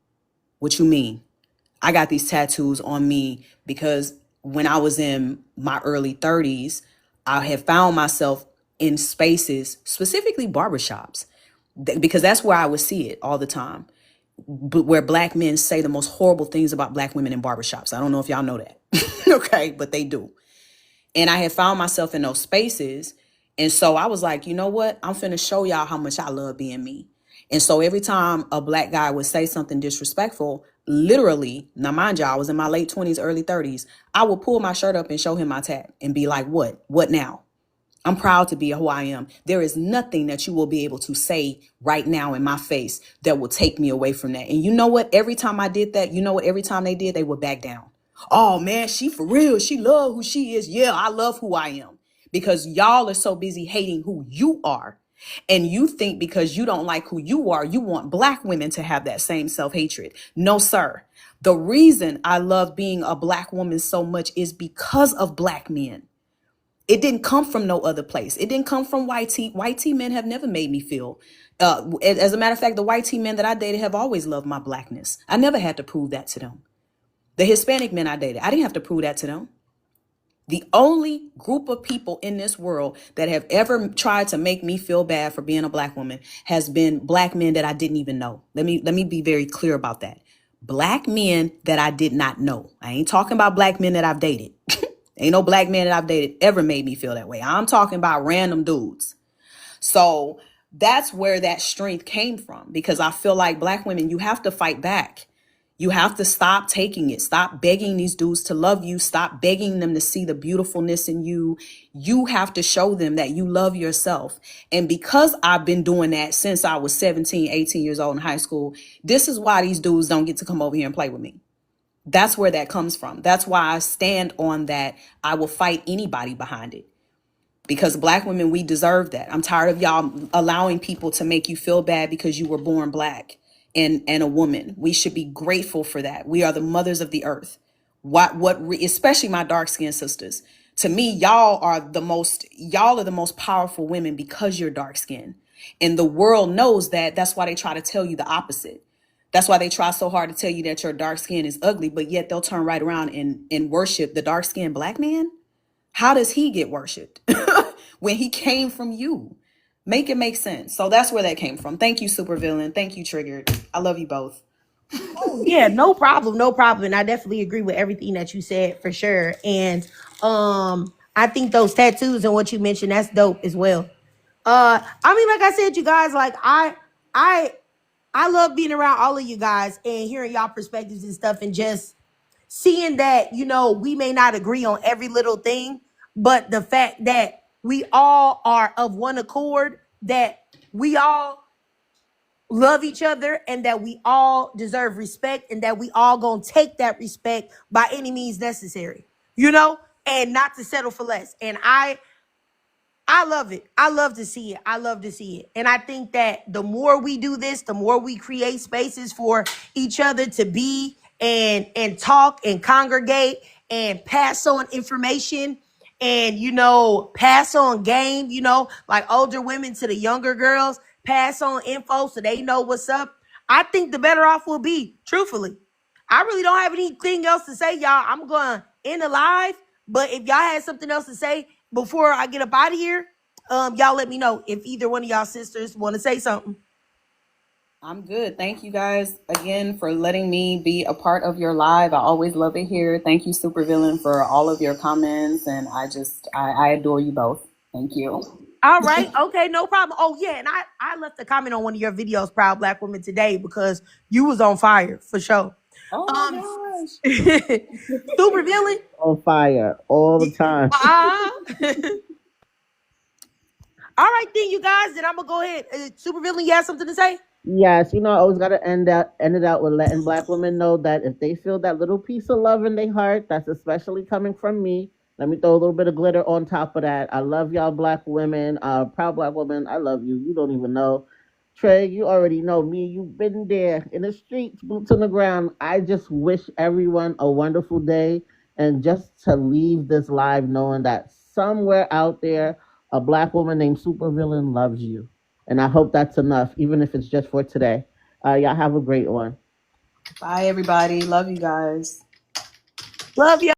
What you mean? I got these tattoos on me because when I was in my early 30s, I had found myself in spaces, specifically barbershops, because that's where I would see it all the time. But where black men say the most horrible things about black women in barbershops. I don't know if y'all know that. Okay, but they do. And I had found myself in those spaces. And so I was like, you know what? I'm finna show y'all how much I love being me. And so every time a black guy would say something disrespectful, literally, now mind you, I was in my late 20s, early 30s, I would pull my shirt up and show him my tat and be like, what? What now? I'm proud to be who I am. There is nothing that you will be able to say right now in my face that will take me away from that. And you know what? Every time I did that, you know what? Every time they did, they would back down. Oh man, she for real. She love who she is. Yeah, I love who I am. Because y'all are so busy hating who you are. And you think because you don't like who you are, you want black women to have that same self-hatred. No, sir. The reason I love being a black woman so much is because of black men. It didn't come from no other place. It didn't come from white tea. White tea men have never made me feel. As a matter of fact, the white tea men that I dated have always loved my blackness. I never had to prove that to them. The Hispanic men I dated, I didn't have to prove that to them. The only group of people in this world that have ever tried to make me feel bad for being a black woman has been black men that I didn't even know. Let me be very clear about that. Black men that I did not know. I ain't talking about black men that I've dated. Ain't no black man that I've dated ever made me feel that way. I'm talking about random dudes. So that's where that strength came from, because I feel like black women, you have to fight back. You have to stop taking it. Stop begging these dudes to love you. Stop begging them to see the beautifulness in you. You have to show them that you love yourself. And because I've been doing that since I was 17, 18 years old in high school, this is why these dudes don't get to come over here and play with me. That's where that comes from. That's why I stand on that. I will fight anybody behind it. Because black women, we deserve that. I'm tired of y'all allowing people to make you feel bad because you were born black and a woman. We should be grateful for that. We are the mothers of the earth. Especially my dark skinned sisters. To me, y'all are the most powerful women because you're dark skinned. And the world knows that. That's why they try to tell you the opposite. That's why they try so hard to tell you that your dark skin is ugly, but yet they'll turn right around and worship the dark skinned black man. How does he get worshiped when he came from you? Make it make sense. So that's where that came from. Thank you, Supervillain. Thank you, Triggered. I love you both. Yeah, no problem, no problem. And I definitely agree with everything that you said for sure. And I think those tattoos and what you mentioned, that's dope as well. I mean, like I said, you guys, like I love being around all of you guys and hearing y'all perspectives and stuff, and just seeing that, you know, we may not agree on every little thing, but the fact that we all are of one accord, that we all love each other, and that we all deserve respect, and that we all gonna take that respect by any means necessary, you know, and not to settle for less. And I love it. I love to see it. I love to see it. And I think that the more we do this, the more we create spaces for each other to be and talk and congregate and pass on information and, you know, pass on game, you know, like older women to the younger girls, pass on info so they know what's up. I think the better off we'll be, truthfully. I really don't have anything else to say, y'all. I'm going to end the live. But if y'all had something else to say before I get up out of here, y'all let me know if either one of y'all sisters want to say something. I'm good. Thank you guys again for letting me be a part of your live. I always love it here. Thank you, Supervillain, for all of your comments. And I adore you both. Thank you. All right. Okay, no problem. Oh, yeah. And I left a comment on one of your videos, Proud Black Women, today because you was on fire for sure. Oh my gosh. Super villain. On fire all the time. All right, then, you guys. Then I'm going to go ahead. Super villain, you have something to say? Yes, I always got to end it out with letting Black women know that if they feel that little piece of love in their heart, that's especially coming from me. Let me throw a little bit of glitter on top of that. I love y'all, Black women, proud Black women. I love you. You don't even know. Trey, you already know me. You've been there in the streets, boots on the ground. I just wish everyone a wonderful day, and just to leave this live knowing that somewhere out there, a Black woman named Supervillain loves you. And I hope that's enough, even if it's just for today. Y'all have a great one. Bye, everybody. Love you guys. Love you.